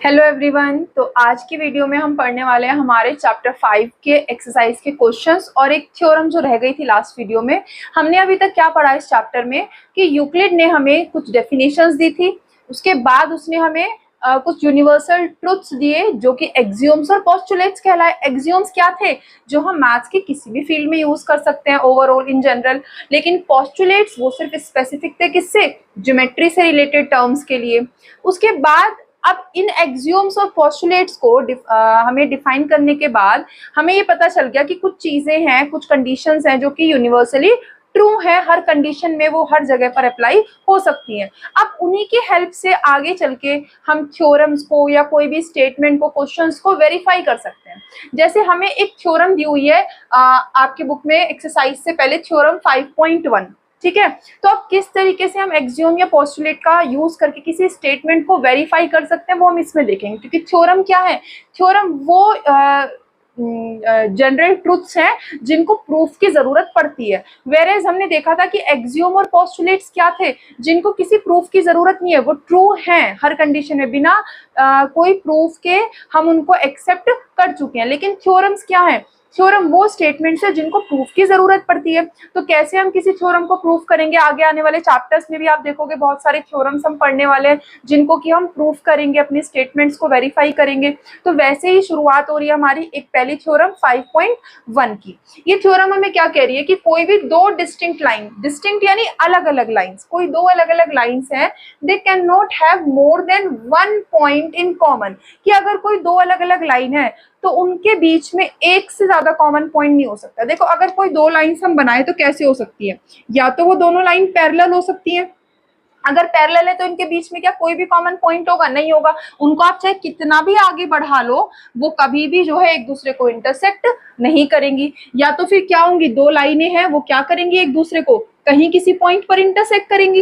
Hello everyone. तो आज की वीडियो में हम पढ़ने वाले हैं हमारे चैप्टर 5 के एक्सरसाइज के क्वेश्चंस और एक थ्योरम जो रह गई थी लास्ट वीडियो में। हमने अभी तक क्या पढ़ा इस चैप्टर में कि यूक्लिड ने हमें कुछ डेफिनेशंस दी थी, उसके बाद उसने हमें कुछ यूनिवर्सल ट्रुथ्स दिए जो कि एक्सियोम्स और पोस्टुलेट्स कहलाए। एक्सियोम्स क्या थे? जो हम मैथ्स के किसी भी फील्ड में यूज कर सकते हैं ओवरऑल इन जनरल, लेकिन पोस्टुलेट्स वो सिर्फ स्पेसिफिक थे किससे? ज्योमेट्री से रिलेटेड टर्म्स के लिए। उसके बाद अब इन एक्सियोम्स और पोस्टुलेट्स को हमें डिफाइन करने के बाद हमें ये पता चल गया कि कुछ चीजें हैं, कुछ कंडीशंस हैं जो कि यूनिवर्सली ट्रू है, हर कंडीशन में वो हर जगह पर अप्लाई हो सकती हैं। अब उन्हीं की हेल्प से आगे चल के हम थ्योरम्स को या कोई भी स्टेटमेंट को, क्वेश्चंस को वेरीफाई कर सकते हैं। जैसे हमें एक थ्योरम दी हुई है आपके बुक में एक्सरसाइज से पहले, थ्योरम 5.1, ठीक है। तो अब किस तरीके से हम एक्सियोम या पोस्टुलेट का यूज करके किसी स्टेटमेंट को वेरीफाई कर सकते हैं वो हम इसमें देखेंगे। क्योंकि थ्योरम क्या है? थ्योरम वो जनरल ट्रुथ्स हैं जिनको प्रूफ की जरूरत पड़ती है। वेरेज हमने देखा था कि एक्सियोम और पोस्टुलेट्स क्या थे? जिनको किसी प्रूफ की जरूरत नहीं है, वो ट्रू हैं हर कंडीशन में, बिना कोई प्रूफ के हम उनको एक्सेप्ट कर चुके हैं। लेकिन थ्योरम्स क्या है? थ्योरम वो स्टेटमेंट्स है जिनको प्रूफ की जरूरत पड़ती है। तो कैसे हम किसी थ्योरम को प्रूफ करेंगे? आगे आने वाले चैप्टर्स में भी आप देखोगे बहुत सारे थ्योरम्स हम पढ़ने वाले हैं जिनको कि हम प्रूफ करेंगे, अपने स्टेटमेंट्स को वेरीफाई करेंगे। तो वैसे ही शुरुआत हो रही है हमारी एक पहली थ्योरम 5.1 की। ये थ्योरम हमें क्या कह रही है कि कोई भी दो डिस्टिंक्ट लाइन, डिस्टिंक्ट यानी अलग अलग लाइन्स, कोई दो अलग अलग लाइन्स हैं, they can not have more then one point in common. कि अगर कोई दो अलग अलग लाइन है तो उनके बीच में एक से ज्यादा कॉमन पॉइंट नहीं हो सकता। देखो, अगर कोई दो लाइन्स हम बनाए तो कैसे हो सकती है? या तो वो दोनों लाइन पैरेलल हो सकती है। अगर पैरेलल है तो इनके बीच में क्या कोई भी कॉमन पॉइंट होगा? नहीं होगा। उनको आप चाहे कितना भी आगे बढ़ा लो, वो कभी भी जो है एक दूसरे को इंटरसेक्ट नहीं करेंगी। या तो फिर क्या होंगी? दो लाइनें हैं, वो क्या करेंगी? एक दूसरे को कहीं किसी पॉइंट पर इंटरसेक्ट करेंगी।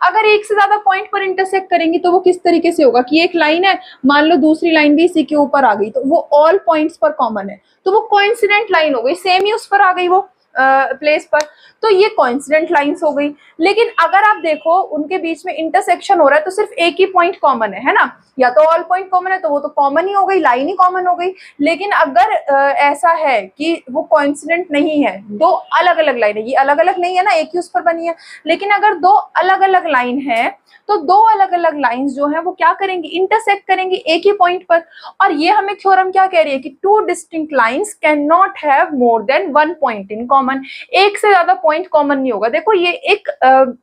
अगर एक से ज्यादा पॉइंट पर इंटरसेक्ट करेंगी तो वो किस तरीके से होगा कि एक लाइन है, मान लो दूसरी लाइन भी इसी के ऊपर आ गई, तो वो ऑल पॉइंट्स पर कॉमन है, तो वो कोइंसिडेंट लाइन हो गई, सेम ही उस पर आ गई वो प्लेस पर, तो ये कोइंसिडेंट लाइंस हो गई। लेकिन अगर आप देखो उनके बीच में इंटरसेक्शन हो रहा है तो सिर्फ एक ही पॉइंट कॉमन है ना? या तो ऑल पॉइंट कॉमन है तो वो तो कॉमन ही हो गई, लाइन ही कॉमन हो गई। लेकिन अगर ऐसा है कि वो कोइंसिडेंट नहीं है, दो अलग अलग लाइन है, ये अलग अलग नहीं है ना, एक ही उस पर बनी है, लेकिन अगर दो अलग अलग लाइन है तो दो अलग अलग लाइंस जो है वो क्या करेंगी? इंटरसेक्ट करेंगी एक ही पॉइंट पर। और ये हमें थ्योरम क्या कह रही है कि two distinct lines can not have more then one point in common. एक से ज्यादा पॉइंट कॉमन नहीं होगा। देखो, ये एक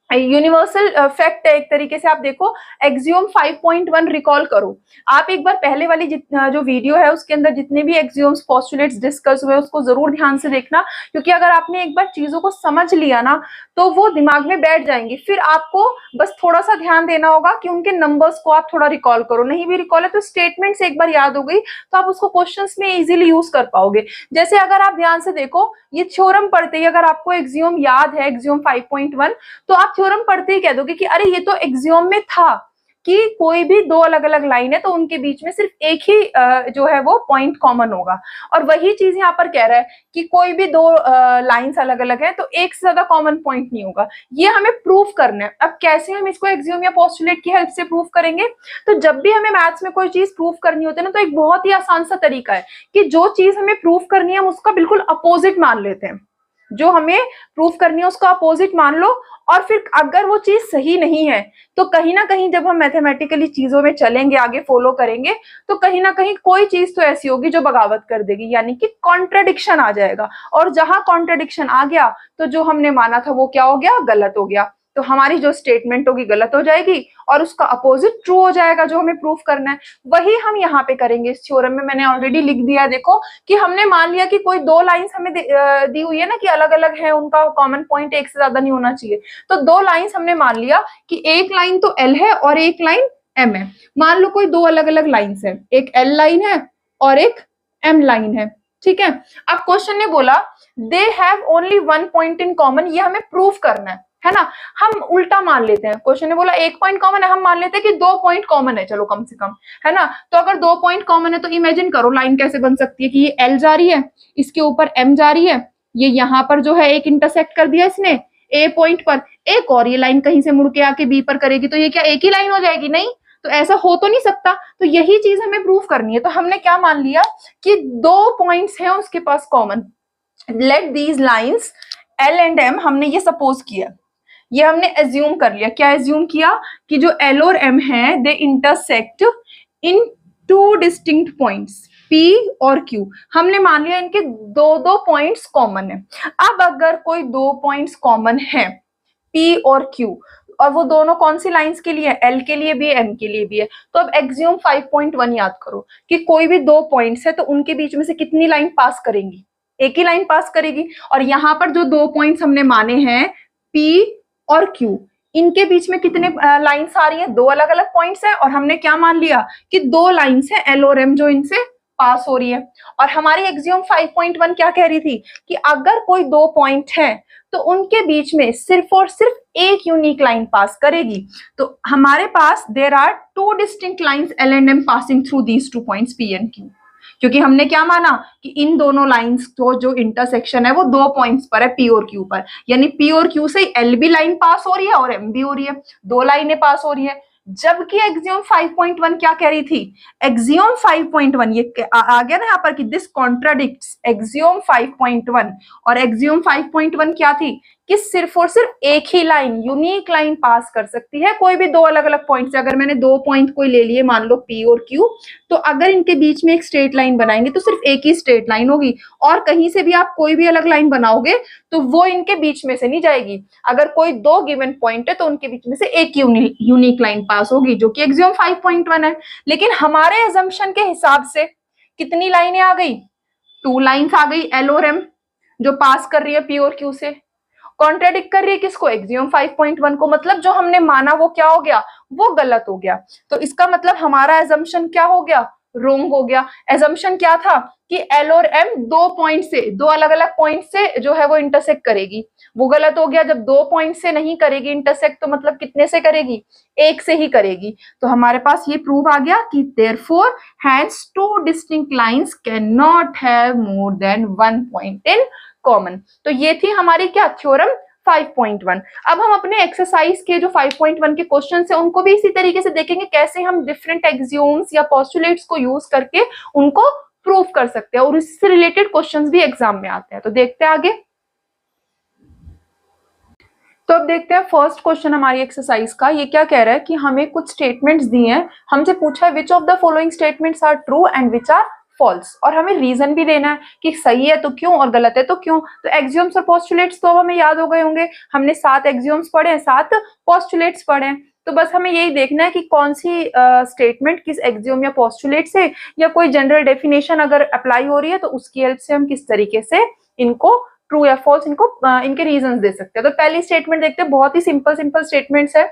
यूनिवर्सल फैक्ट है एक तरीके से। आप देखो एक्सियोम 5.1 रिकॉल करो आप एक बार, पहले वाली जो वीडियो है उसके अंदर जितने भी एक्सियोम्स पोस्टुलेट्स डिस्कस हुए उसको जरूर ध्यान से देखना, क्योंकि अगर आपने एक बार चीजों को समझ लिया ना तो वो दिमाग में बैठ जाएंगी। फिर आपको बस थोड़ा सा ध्यान देना होगा कि उनके नंबर्स को आप थोड़ा रिकॉल करो। नहीं भी रिकॉल है तो स्टेटमेंट्स एक बार याद हो गई तो आप उसको क्वेश्चंस में इजीली यूज कर पाओगे। जैसे अगर आप ध्यान से देखो, ये थ्योरम पढ़ते ही अगर आपको एक्सियोम याद है, एक्सियोम 5.1, तो आप थ्योरम पढ़ते ही कह दोगे कि अरे ये तो एक्सियोम में था कि कोई भी दो अलग अलग लाइन है तो उनके बीच में सिर्फ एक ही जो है वो पॉइंट कॉमन होगा। और वही चीज यहाँ पर कह रहा है कि कोई भी दो लाइंस अलग अलग है तो एक से ज्यादा कॉमन पॉइंट नहीं होगा। ये हमें प्रूफ करना है। अब कैसे हम इसको एक्सियोम या पोस्टुलेट की हेल्प से प्रूफ करेंगे? तो जब भी हमें मैथ्स में कोई चीज प्रूफ करनी होती है ना, तो एक बहुत ही आसान सा तरीका है कि जो चीज हमें प्रूफ करनी है हम उसका बिल्कुल अपोजिट मान लेते हैं। जो हमें प्रूफ करनी है उसका अपोजिट मान लो, और फिर अगर वो चीज सही नहीं है तो कहीं ना कहीं जब हम मैथमेटिकली चीजों में चलेंगे, आगे फॉलो करेंगे, तो कहीं ना कहीं कोई चीज तो ऐसी होगी जो बगावत कर देगी, यानी कि कॉन्ट्रडिक्शन आ जाएगा। और जहां कॉन्ट्रडिक्शन आ गया तो जो हमने माना था वो क्या हो गया? गलत हो गया। तो हमारी जो स्टेटमेंट होगी गलत हो जाएगी और उसका अपोजिट ट्रू हो जाएगा जो हमें प्रूफ करना है। वही हम यहाँ पे करेंगे इस थ्योरम में। मैंने ऑलरेडी लिख दिया है, देखो कि हमने मान लिया कि कोई दो लाइंस हमें दी हुई है ना कि अलग अलग है, उनका कॉमन पॉइंट एक से ज्यादा नहीं होना चाहिए। तो दो लाइंस हमने मान लिया कि एक लाइन तो एल है और एक लाइन एम है। मान लो कोई दो अलग अलग लाइंस है, एक एल लाइन है और एक एम लाइन है, ठीक है। अब क्वेश्चन ने बोला they have only one point in common, ये हमें प्रूफ करना है ना। हम उल्टा मान लेते हैं, क्वेश्चन ने बोला एक पॉइंट कॉमन है, हम मान लेते हैं कि दो पॉइंट कॉमन है, चलो कम से कम, है ना। तो अगर दो पॉइंट कॉमन है तो इमेजिन करो लाइन कैसे बन सकती है कि ये एल जा रही है, इसके ऊपर एम जा रही है, ये यहाँ पर जो है एक इंटरसेक्ट कर दिया इसने ए पॉइंट पर, एक और ये लाइन कहीं से मुड़ के आके बी पर करेगी, तो ये क्या एक ही लाइन हो जाएगी? नहीं, तो ऐसा हो तो नहीं सकता, तो यही चीज हमें प्रूव करनी है। तो हमने क्या मान लिया कि 2 पॉइंट्स हैं उसके पास common. Let these lines L and M, हमने ये सपोज किया, ये हमने एज्यूम कर लिया। क्या एज्यूम किया कि जो L और M है they intersect in 2 distinct points P और Q। हमने मान लिया इनके 2 पॉइंट्स कॉमन है। अब अगर कोई 2 पॉइंट्स कॉमन है P और Q, और वो दोनों कौन सी लाइंस के लिए, L के लिए भी है M के लिए भी है, तो अब एक्सियम 5.1 याद करो कि कोई भी 2 पॉइंट्स है तो उनके बीच में से कितनी लाइन पास करेंगी, एक ही लाइन पास करेगी। और यहाँ पर जो 2 पॉइंट्स हमने माने हैं P और Q, इनके बीच में कितने लाइंस आ रही है, 2 अलग अलग पॉइंट्स है, और हमने क्या मान लिया कि 2 लाइंस है L और M जो इनसे पास हो रही है। और हमारी एक्सियम 5.1 क्या कह रही थी कि अगर कोई 2 पॉइंट है तो उनके बीच में सिर्फ और सिर्फ एक यूनिक लाइन पास करेगी। तो हमारे पास there are 2 distinct lines L and M passing through these 2 points P and Q, क्योंकि हमने क्या माना कि इन दोनों लाइंस को जो इंटरसेक्शन है वो 2 पॉइंट्स पर है, P और Q पर, यानी P और Q से L भी लाइन पास हो रही है और M भी हो रही है, 2 लाइनें पास हो रही है। जबकि एक्सियम 5.1 क्या कह रही थी, एक्सियम 5.1 ये आ गया ना यहाँ पर कि दिस कॉन्ट्राडिक्ट्स एक्सियम 5.1, और एक्सियम 5.1 क्या थी कि सिर्फ और सिर्फ एक ही लाइन, यूनिक लाइन पास कर सकती है कोई भी 2 अलग अलग पॉइंट से। अगर मैंने 2 पॉइंट कोई ले लिए, मान लो P और Q, तो अगर इनके बीच में एक स्ट्रेट लाइन बनाएंगे तो सिर्फ एक ही स्ट्रेट लाइन होगी, और कहीं से भी आप कोई भी अलग लाइन बनाओगे तो वो इनके बीच में से नहीं जाएगी। अगर कोई 2 गिवन पॉइंट है तो उनके बीच में से एक यूनिक लाइन पास होगी, जो कि एक्सियम 5.1 है। लेकिन हमारे अजम्पशन के हिसाब से कितनी लाइनें आ गई, 2 लाइन्स आ गई L और M जो पास कर रही है P और Q से, कॉन्ट्रेडिक्ट कर रही है किसको, एक्सियम 5.1 को। मतलब जो हमने माना वो क्या हो गया, वो गलत हो गया। तो इसका मतलब हमारा एजम्पशन क्या हो गया, रोंग हो गया। एजम्पशन क्या था कि L और M 2 पॉइंट से, 2 अलग अलग पॉइंट से जो है वो इंटरसेक्ट करेगी, वो गलत हो गया। जब 2 पॉइंट से नहीं करेगी इंटरसेक्ट तो मतलब कितने से करेगी, एक से ही करेगी। तो हमारे पास ये प्रूव आ गया कि therefore hence 2 distinct lines can not have more than 1 point in common. तो ये थी हमारी क्या, थ्योरम 5.1। अब हम अपने एक्सरसाइज के जो 5.1 के क्वेश्चन है उनको भी इसी तरीके से देखेंगे, कैसे हम डिफरेंट एक्सियोम्स या पोस्टुलेट्स को यूज करके उनको प्रूव कर सकते हैं, और इससे रिलेटेड क्वेश्चंस भी एग्जाम में आते हैं। तो देखते हैं आगे। तो अब देखते हैं फर्स्ट क्वेश्चन हमारी एक्सरसाइज का। ये क्या कह रहा है कि हमें कुछ स्टेटमेंट्स दिए हैं, हमसे पूछा है which of the following statements are true and which are false, और हमें रीजन भी देना है कि सही है तो क्यों और गलत है तो क्यों। तो एक्सियोम्स और पोस्टुलेट्स तो हमें याद हो गए होंगे, हमने 7 एक्सियोम्स पढ़े हैं, 7 पोस्टुलेट्स पढ़े हैं। तो बस हमें यही देखना है कि कौन सी स्टेटमेंट किस एक्सियोम या पोस्टुलेट से या कोई जनरल डेफिनेशन अगर अप्लाई हो रही है तो उसकी हेल्प से हम किस तरीके से इनको ट्रू या फॉल्स इनको इनके रीजंस दे सकते हैं। तो पहली स्टेटमेंट देखते हैं, बहुत ही सिंपल स्टेटमेंट्स है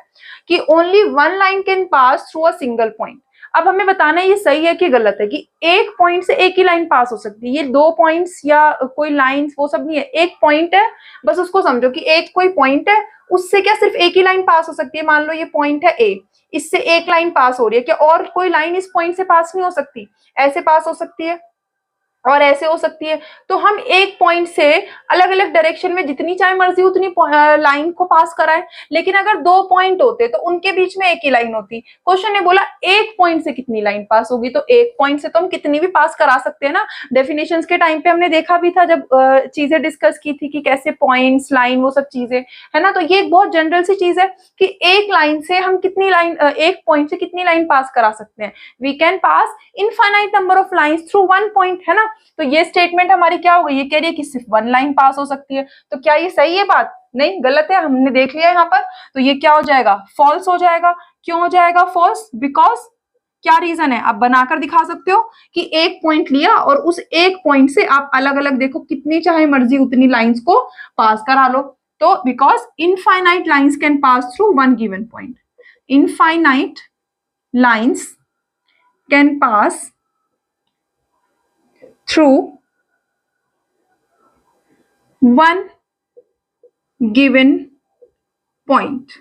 कि only 1 line can pass through a single point. अब हमें बताना है ये सही है कि गलत है, कि एक पॉइंट से एक ही लाइन पास हो सकती है। ये 2 पॉइंट्स या कोई लाइंस वो सब नहीं है, एक पॉइंट है, बस उसको समझो कि एक कोई पॉइंट है, उससे क्या सिर्फ एक ही लाइन पास हो सकती है। मान लो ये पॉइंट है A, इससे एक लाइन पास हो रही है, क्या और कोई लाइन इस पॉइंट से पास नहीं हो सकती, ऐसे पास हो सकती है और ऐसे हो सकती है। तो हम एक पॉइंट से अलग अलग डायरेक्शन में जितनी चाहे मर्जी उतनी लाइन को पास कराएं, लेकिन अगर 2 पॉइंट होते तो उनके बीच में एक ही लाइन होती। क्वेश्चन ने बोला एक पॉइंट से कितनी लाइन पास होगी, तो एक पॉइंट से तो हम कितनी भी पास करा सकते हैं ना। डेफिनेशंस के टाइम पे हमने देखा भी था जब चीजें डिस्कस की थी कि कैसे पॉइंट्स, लाइन, वो सब चीजें है ना। तो ये एक बहुत जनरल सी चीज है कि एक लाइन से हम कितनी लाइन, एक पॉइंट से कितनी लाइन पास करा सकते हैं। We can pass infinite number of lines through 1 point, है ना। तो ये स्टेटमेंट हमारी क्या हो गई, ये कह रही है कि सिर्फ 1 लाइन पास हो सकती है। तो क्या ये सही है बात, नहीं, गलत है, हमने देख लिया यहाँ पर। तो ये क्या हो जाएगा, फॉल्स हो जाएगा। क्यों हो जाएगा फॉल्स, बिकॉज क्या रीजन है, आप बनाकर दिखा सकते हो कि एक पॉइंट लिया और उस एक पॉइंट से आप अलग अलग देखो कितनी चाहे मर्जी उतनी लाइंस को पास करा लो। तो because infinite lines can pass through 1 given point, infinite lines can pass through 1 given point।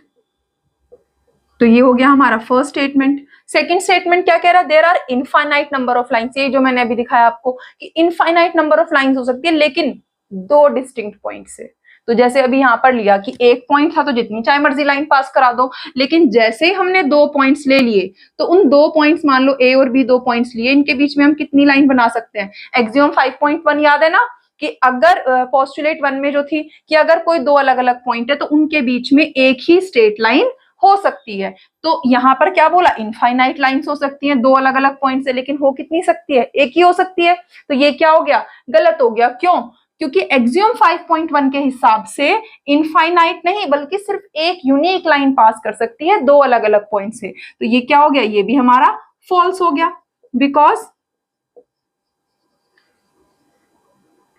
तो ये हो गया हमारा फर्स्ट स्टेटमेंट। सेकंड स्टेटमेंट क्या कह रहा है, there are infinite number of lines. ये जो मैंने अभी दिखाया आपको कि इनफाइनाइट नंबर ऑफ लाइंस हो सकती है, लेकिन 2 डिस्टिंक्ट पॉइंट से। तो जैसे अभी यहाँ पर लिया कि एक पॉइंट था तो जितनी चाहे मर्जी लाइन पास करा दो, लेकिन जैसे ही हमने 2 पॉइंट्स ले लिए तो उन 2 पॉइंट्स, मान लो ए और बी 2 पॉइंट्स लिए, इनके बीच में हम कितनी लाइन बना सकते हैं? एक्सियम 5.1 याद है ना कि अगर पोस्टुलेट 1 में जो थी कि अगर कोई 2 अलग अलग पॉइंट है तो उनके बीच में एक ही स्ट्रेट लाइन हो सकती है। तो यहाँ पर क्या बोला? इनफाइनाइट लाइंस हो सकती हैं 2 अलग अलग पॉइंट से, लेकिन हो कितनी सकती है? एक ही हो सकती है। तो ये क्या हो गया? गलत हो गया। क्यों? क्योंकि एक्सियम 5.1 के हिसाब से इनफाइनाइट नहीं बल्कि सिर्फ एक यूनिक लाइन पास कर सकती है 2 अलग अलग पॉइंट से। तो ये क्या हो गया? ये भी हमारा फॉल्स हो गया, बिकॉज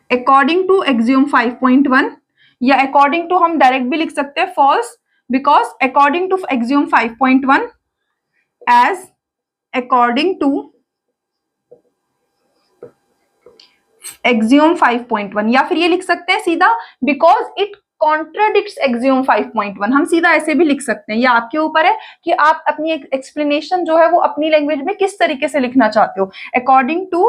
अकॉर्डिंग टू एक्सियम 5.1, या अकॉर्डिंग टू हम डायरेक्ट भी लिख सकते हैं false, because according to axiom 5.1, as according to axiom 5.1, या फिर ये लिख सकते हैं सीधा because it contradicts axiom 5.1, हम सीधा ऐसे भी लिख सकते हैं। ये आपके ऊपर है कि आप अपनी एक्सप्लेनेशन जो है वो अपनी लैंग्वेज में किस तरीके से लिखना चाहते हो। according to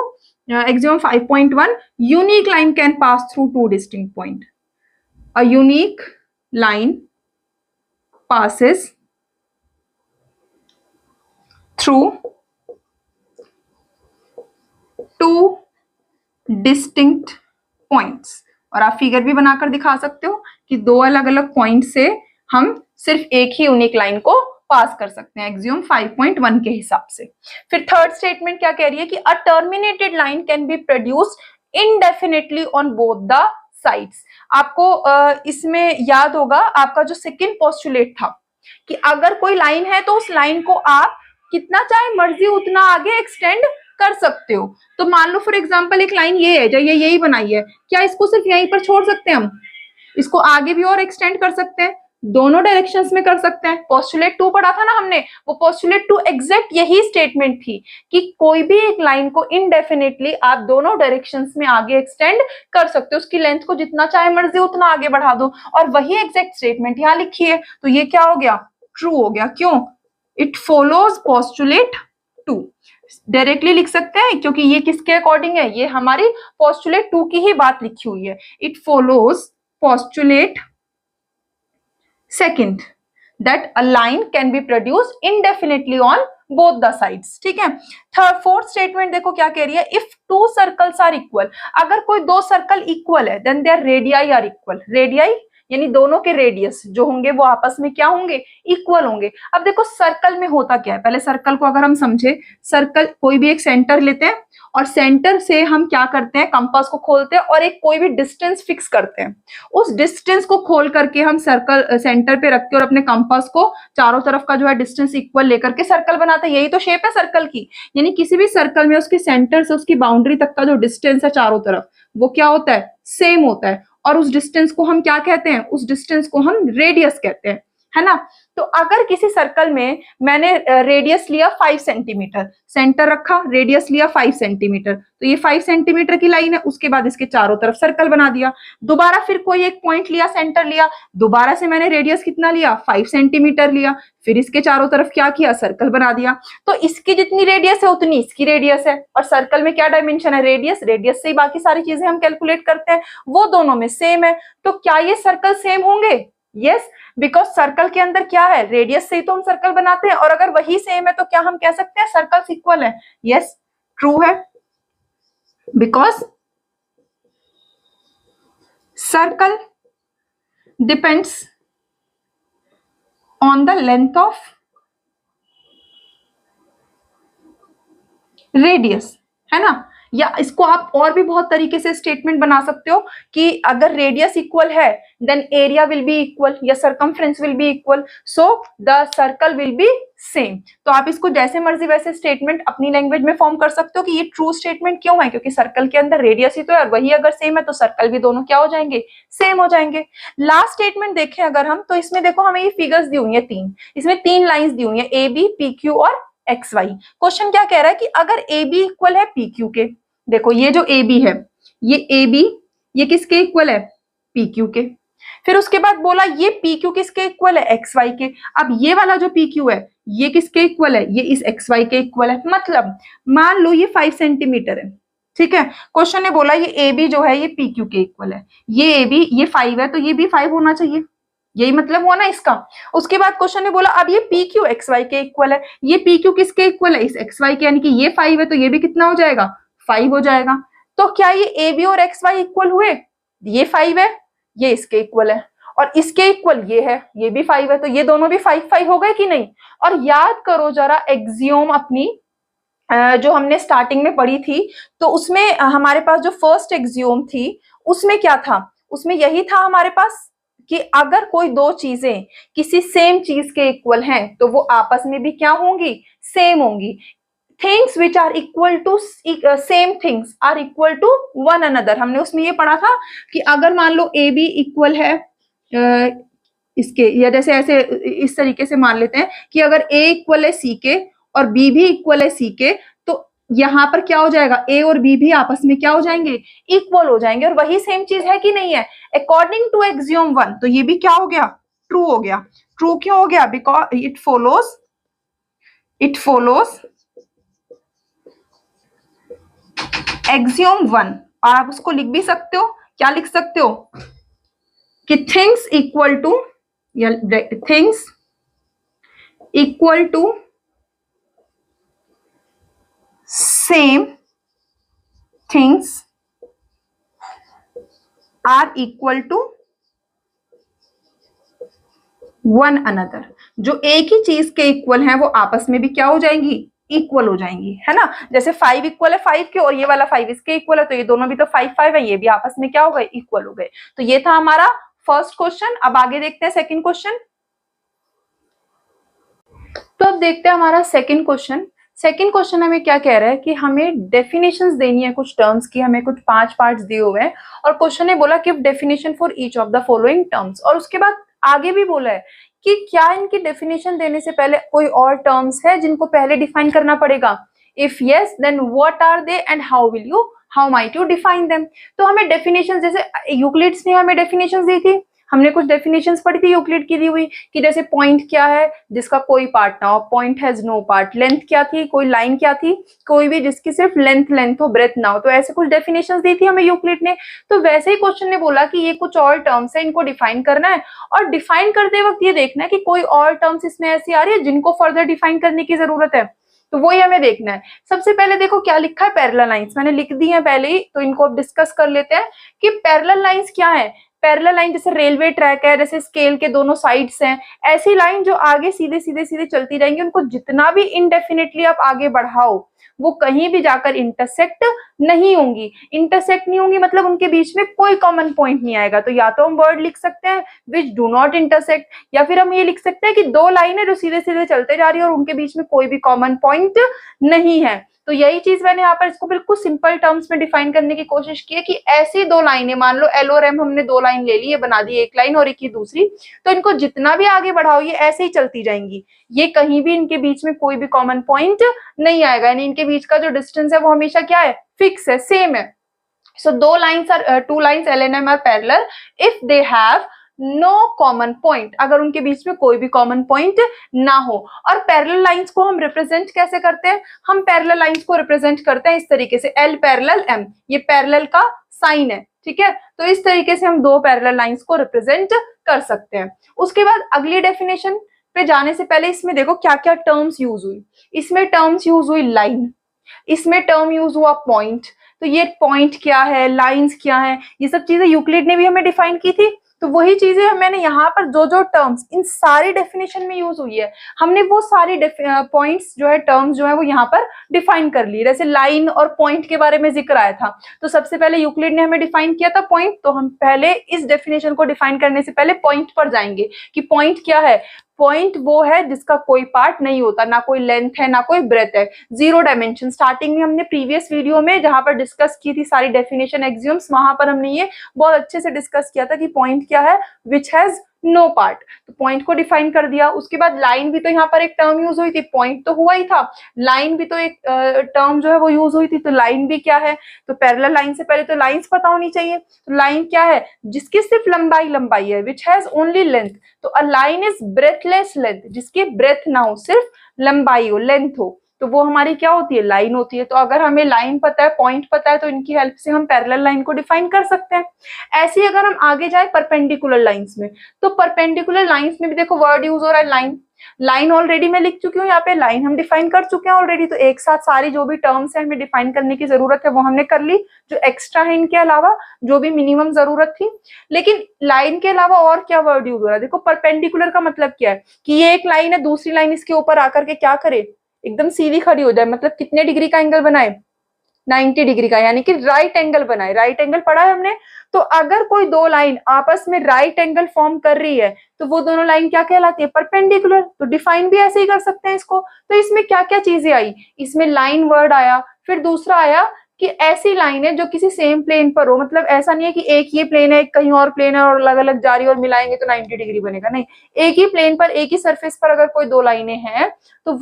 axiom 5.1, unique line can pass through 2 distinct point. A unique line passes through 2 distinct points, और आप फिगर भी बनाकर दिखा सकते हो कि 2 अलग अलग पॉइंट से हम सिर्फ एक ही यूनिक लाइन को पास कर सकते हैं एक्सियम 5.1 के हिसाब से। फिर थर्ड स्टेटमेंट क्या कह रही है कि a terminated line can be produced indefinitely on both the sides. आपको इसमें याद होगा आपका जो सेकंड पोस्टुलेट था कि अगर कोई लाइन है तो उस लाइन को आप कितना चाहे मर्जी उतना आगे एक्सटेंड कर सकते हो। तो मान लो फॉर एग्जांपल एक लाइन ये है, जो ये यही बनाई है, क्या इसको सिर्फ यहीं पर छोड़ सकते हैं हम? इसको आगे भी और एक्सटेंड कर सकते हैं, दोनों डायरेक्शंस में कर सकते हैं। पोस्टुलेट 2 पढ़ा था ना हमने, वो पोस्टुलेट 2 एग्जैक्ट यही स्टेटमेंट थी कि कोई भी एक लाइन को इनडेफिनेटली आप दोनों डायरेक्शंस में आगे एक्सटेंड कर सकते हो, उसकी लेंथ को जितना चाहे मर्जी उतना आगे बढ़ा दो, और वही एग्जैक्ट स्टेटमेंट यहाँ लिखी है। तो ये क्या हो गया? ट्रू हो गया। क्यों? It follows postulate 2। डायरेक्टली लिख सकते हैं क्योंकि ये किसके अकॉर्डिंग है? ये हमारी पोस्टुलेट 2 की ही बात लिखी हुई है। It follows postulate second that a line can be produced indefinitely on both the sides। ठीक है। थर्ड फोर्थ स्टेटमेंट देखो क्या कह रही है, इफ 2 सर्कल्स आर इक्वल, अगर कोई 2 सर्कल इक्वल है then their radii are equal. Radii यानी दोनों के रेडियस जो होंगे वो आपस में क्या होंगे? इक्वल होंगे। अब देखो सर्कल में होता क्या है, पहले सर्कल को अगर हम समझे, सर्कल कोई भी एक सेंटर लेते हैं और सेंटर से हम क्या करते हैं? कंपास को खोलते हैं और एक कोई भी डिस्टेंस फिक्स करते हैं। उस डिस्टेंस को खोल करके हम सर्कल सेंटर पे रखते हैं और अपने कंपास को चारों तरफ का जो है डिस्टेंस इक्वल लेकर के सर्कल बनाते हैं। यही तो शेप है सर्कल की। यानी किसी भी सर्कल में उसके सेंटर से उसकी बाउंड्री तक का जो डिस्टेंस है चारों तरफ, वो क्या होता है? सेम होता है। और उस डिस्टेंस को हम क्या कहते हैं? उस डिस्टेंस को हम रेडियस कहते हैं, है ना। तो अगर किसी सर्कल में मैंने रेडियस लिया 5 सेंटीमीटर, सेंटर रखा, रेडियस लिया 5 सेंटीमीटर, तो ये 5 सेंटीमीटर की लाइन है। उसके बाद इसके चारों तरफ सर्कल बना दिया। दोबारा फिर कोई एक पॉइंट लिया, सेंटर लिया, दोबारा से मैंने रेडियस कितना लिया? 5 सेंटीमीटर लिया, फिर इसके चारों तरफ क्या किया? सर्कल बना दिया। तो इसकी जितनी रेडियस है उतनी इसकी रेडियस है, और सर्कल में क्या डायमेंशन है? रेडियस। रेडियस से ही बाकी सारी चीजें हम कैलकुलेट करते हैं, वो दोनों में सेम है। तो क्या ये सर्कल सेम होंगे? यस, बिकॉज सर्कल के अंदर क्या है? रेडियस से ही तो हम सर्कल बनाते हैं, और अगर वही सेम है तो क्या हम कह सकते हैं सर्कल्स इक्वल है? यस, ट्रू है, because circle depends on the length of radius, है ना। या इसको आप और भी बहुत तरीके से स्टेटमेंट बना सकते हो कि अगर रेडियस इक्वल है then area will be equal या circumference will be equal, so the circle will be same. तो आप इसको जैसे मर्जी वैसे स्टेटमेंट अपनी लैंग्वेज में फॉर्म कर सकते हो कि ये ट्रू स्टेटमेंट क्यों है, क्योंकि सर्कल के अंदर रेडियस ही तो है, और वही अगर सेम है तो सर्कल भी दोनों क्या हो जाएंगे? सेम हो जाएंगे। लास्ट स्टेटमेंट देखें अगर हम, तो इसमें देखो हमें ये फिगर्स दी हुई है 3, इसमें 3 लाइंस दी हुई है ए बी पी क्यू और एक्स वाई। क्वेश्चन क्या कह रहा है कि अगर ए बी इक्वल है पी क्यू के, देखो ये जो ए बी है, ये ए बी ये किसके इक्वल है? पी क्यू के। फिर उसके बाद बोला ये पी क्यू किसके इक्वल है? एक्स वाई के। अब ये वाला जो पी क्यू है ये किसके इक्वल है? ये इस एक्स वाई के इक्वल है। मतलब मान लो ये 5 सेंटीमीटर है, ठीक है। क्वेश्चन ने बोला ये ए बी जो है ये पी क्यू के इक्वल है, ये ए बी ये 5 है तो ये भी 5 होना चाहिए, यही मतलब हुआ ना इसका। उसके बाद क्वेश्चन ने बोला अब ये पी क्यू एक्स वाई के इक्वल है, ये पी क्यू किसके इक्वल है, इस एक्स वाई के, यानी कि ये 5 है तो ये भी कितना हो जाएगा, 5 हो जाएगा। तो क्या ये ए बी और एक्स वाई इक्वल हुए, ये 5 है ये इसके इक्वल है और इसके इक्वल ये है, ये भी 5 है, तो ये दोनों भी 5 5 हो गए कि नहीं। और याद करो जरा एक्सियोम अपनी जो हमने स्टार्टिंग में पढ़ी थी, तो उसमें हमारे पास जो फर्स्ट एक्सियोम थी उसमें क्या था, उसमें यही था हमारे पास कि अगर कोई दो चीजें किसी सेम चीज के इक्वल हैं तो वो आपस में भी क्या होंगी, सेम होंगी। Things which are equal to same things are equal to one another, हमने उसमें ये पढ़ा था कि अगर मान लो ए बी इक्वल है इसके, या जैसे ऐसे इस तरीके से मान लेते हैं कि अगर ए इक्वल है सी के और बी भी इक्वल है सी के, तो यहाँ पर क्या हो जाएगा, ए और बी भी आपस में क्या हो जाएंगे, इक्वल हो जाएंगे, और वही सेम चीज है कि नहीं है अकॉर्डिंग टू एक्सियोम 1। तो ये भी क्या हो गया, ट्रू हो गया। ट्रू क्यों हो गया, बिकॉज इट फॉलोज एक्सियोम 1। और आप उसको लिख भी सकते हो, क्या लिख सकते हो कि थिंग्स इक्वल टू, या things equal to same things are equal to one another. जो एक ही चीज के इक्वल हैं वो आपस में भी क्या हो जाएंगी, इक्वल हो जाएंगी, है ना। जैसे 5 इक्वल है 5 के और ये वाला 5 इसके इक्वल है, तो ये दोनों भी तो 5 5 है, ये भी आपस में क्या हो गए, इक्वल हो गए। तो ये था हमारा फर्स्ट क्वेश्चन। अब आगे देखते हैं सेकंड क्वेश्चन। तो अब देखते हैं हमारा सेकंड क्वेश्चन। सेकंड क्वेश्चन हमें क्या कह रहा है कि हमें डेफिनेशंस देनी है कुछ टर्म्स की, हमें कुछ 5 पार्ट्स दिए हुए हैं और क्वेश्चन ने बोला give definition for each of the following terms. और उसके बाद आगे भी बोला है कि क्या इनकी डेफिनेशन देने से पहले कोई और टर्म्स है जिनको पहले डिफाइन करना पड़ेगा, if yes then what are they and how might you define them. तो हमें डेफिनेशन, जैसे यूक्लिड्स ने हमें डेफिनेशन दी थी, हमने कुछ डेफिनेशंस पढ़ी थी यूक्लिड की दी हुई कि जैसे पॉइंट क्या है जिसका कोई पार्ट ना हो, point has no part, length क्या थी, कोई लाइन क्या थी, कोई भी जिसकी सिर्फ लेंथ हो, ब्रेथ ना हो। तो ऐसे कुछ डेफिनेशंस दी थी हमें यूक्लिड ने। तो वैसे ही क्वेश्चन ने बोला कि ये कुछ और टर्म्स है, इनको डिफाइन करना है और डिफाइन करते वक्त ये देखना है कि कोई और टर्म्स इसमें ऐसी आ रही है जिनको फर्दर डिफाइन करने की जरूरत है। तो वही हमें देखना है। सबसे पहले देखो क्या लिखा है, पैरेलल लाइंस मैंने लिख दी है पहले ही, तो इनको अब डिस्कस कर लेते हैं कि पैरेलल लाइंस क्या है। पैरेलल लाइन जैसे रेलवे ट्रैक है, जैसे स्केल के दोनों साइड्स हैं, ऐसी लाइन जो आगे सीधे सीधे सीधे चलती रहेंगी, उनको जितना भी इनडेफिनेटली आप आगे बढ़ाओ वो कहीं भी जाकर इंटरसेक्ट नहीं होंगी। इंटरसेक्ट नहीं होंगी मतलब उनके बीच में कोई कॉमन पॉइंट नहीं आएगा। तो या तो हम वर्ड लिख सकते हैं विच डू नॉट इंटरसेक्ट, या फिर हम ये लिख सकते हैं कि दो लाइनें जो सीधे सीधे चलते जा रही है और उनके बीच में कोई भी कॉमन पॉइंट नहीं है। तो यही चीज मैंने यहाँ पर इसको बिल्कुल सिंपल टर्म्स में डिफाइन करने की कोशिश की है कि ऐसी दो लाइनें, मान लो एल और एम हमने दो लाइन ले ली, ये बना दी एक लाइन और एक ही दूसरी, तो इनको जितना भी आगे बढ़ाओ ये ऐसे ही चलती जाएंगी, ये कहीं भी इनके बीच में कोई भी कॉमन पॉइंट नहीं आएगा, यानी इनके बीच का जो डिस्टेंस है वो हमेशा क्या है, फिक्स है, सेम है। So two lines L and M are parallel if they have no common point, अगर उनके बीच में कोई भी कॉमन पॉइंट ना हो। और पैरेलल लाइंस को हम रिप्रेजेंट कैसे करते हैं, हम पैरेलल लाइंस को रिप्रेजेंट करते हैं इस तरीके से, L पैरेलल M, ये पैरेलल का साइन है, ठीक है। तो इस तरीके से हम दो पैरेलल लाइंस को रिप्रेजेंट कर सकते हैं। उसके बाद अगली डेफिनेशन पे जाने से पहले इसमें देखो क्या क्या टर्म्स यूज हुई। इसमें टर्म्स यूज हुई लाइन, इसमें टर्म यूज हुआ पॉइंट। तो ये पॉइंट क्या है, लाइंस क्या है, ये सब चीजें यूक्लिड ने भी हमें डिफाइन की थी। तो वही चीजें मैंने यहाँ पर जो जो टर्म्स इन सारी डेफिनेशन में यूज हुई है, हमने वो सारी पॉइंट्स जो है, टर्म्स जो है वो यहाँ पर डिफाइन कर ली। जैसे लाइन और पॉइंट के बारे में जिक्र आया था, तो सबसे पहले यूक्लिड ने हमें डिफाइन किया था पॉइंट, तो हम पहले इस डेफिनेशन को डिफाइन करने से पहले पॉइंट पर जाएंगे कि पॉइंट क्या है। पॉइंट वो है जिसका कोई पार्ट नहीं होता, ना कोई लेंथ है ना कोई ब्रेथ है, जीरो डायमेंशन। स्टार्टिंग में हमने प्रीवियस वीडियो में जहां पर डिस्कस की थी सारी डेफिनेशन एक्सियोम्स, वहां पर हमने ये बहुत अच्छे से डिस्कस किया था कि पॉइंट क्या है, विच हैज नो पार्ट। तो पॉइंट को डिफाइन कर दिया। उसके बाद लाइन भी तो यहाँ पर एक टर्म यूज हुई थी, पॉइंट तो हुआ ही था, लाइन भी तो एक टर्म जो है वो यूज हुई थी। तो लाइन भी क्या है, तो पैरेलल लाइन से पहले तो लाइंस पता होनी चाहिए। तो लाइन क्या है, जिसकी सिर्फ लंबाई है, विच हैज ओनली लेंथ। तो a line is breadthless length, जिसकी ब्रेथ ना हो, सिर्फ लंबाई हो, लेंथ हो। तो वो हमारी क्या होती है, लाइन होती है। तो अगर हमें लाइन पता है, पॉइंट पता है, तो इनकी हेल्प से हम पैरेलल लाइन को डिफाइन कर सकते हैं। ऐसे ही अगर हम आगे जाए परपेंडिकुलर लाइंस में, तो परपेंडिकुलर लाइंस में भी देखो वर्ड यूज हो रहा है लाइन। लाइन ऑलरेडी मैं लिख चुकी हूँ यहाँ पे, लाइन हम डिफाइन कर चुके हैं ऑलरेडी। तो एक साथ सारी जो भी टर्म्स है हमें डिफाइन करने की जरूरत है वो हमने कर ली, जो एक्स्ट्रा है इनके अलावा, जो भी मिनिमम जरूरत थी। लेकिन लाइन के अलावा और क्या वर्ड यूज हो रहा है, देखो परपेंडिकुलर का मतलब क्या है कि ये एक लाइन है, दूसरी लाइन इसके ऊपर आकर के क्या करे, एकदम सीधी खड़ी हो जाए, मतलब कितने डिग्री का एंगल बनाए, 90 डिग्री का, यानी कि राइट एंगल बनाए। राइट एंगल पढ़ा है हमने। तो अगर कोई दो लाइन आपस में राइट एंगल फॉर्म कर रही है तो वो दोनों लाइन क्या कहलाती है, परपेंडिकुलर। तो डिफाइन भी ऐसे ही कर सकते हैं इसको। तो इसमें क्या क्या चीजें आई, इसमें लाइन वर्ड आया, फिर दूसरा आया कि ऐसी लाइन है जो किसी सेम प्लेन पर हो, मतलब ऐसा नहीं है कि एक ये प्लेन है, कहीं और प्लेन है और अलग अलग जा रही है और मिलाएंगे तो 90 डिग्री बनेगा, नहीं। एक ही प्लेन पर, एक ही सरफेस पर अगर कोई दो लाइनें हैं तो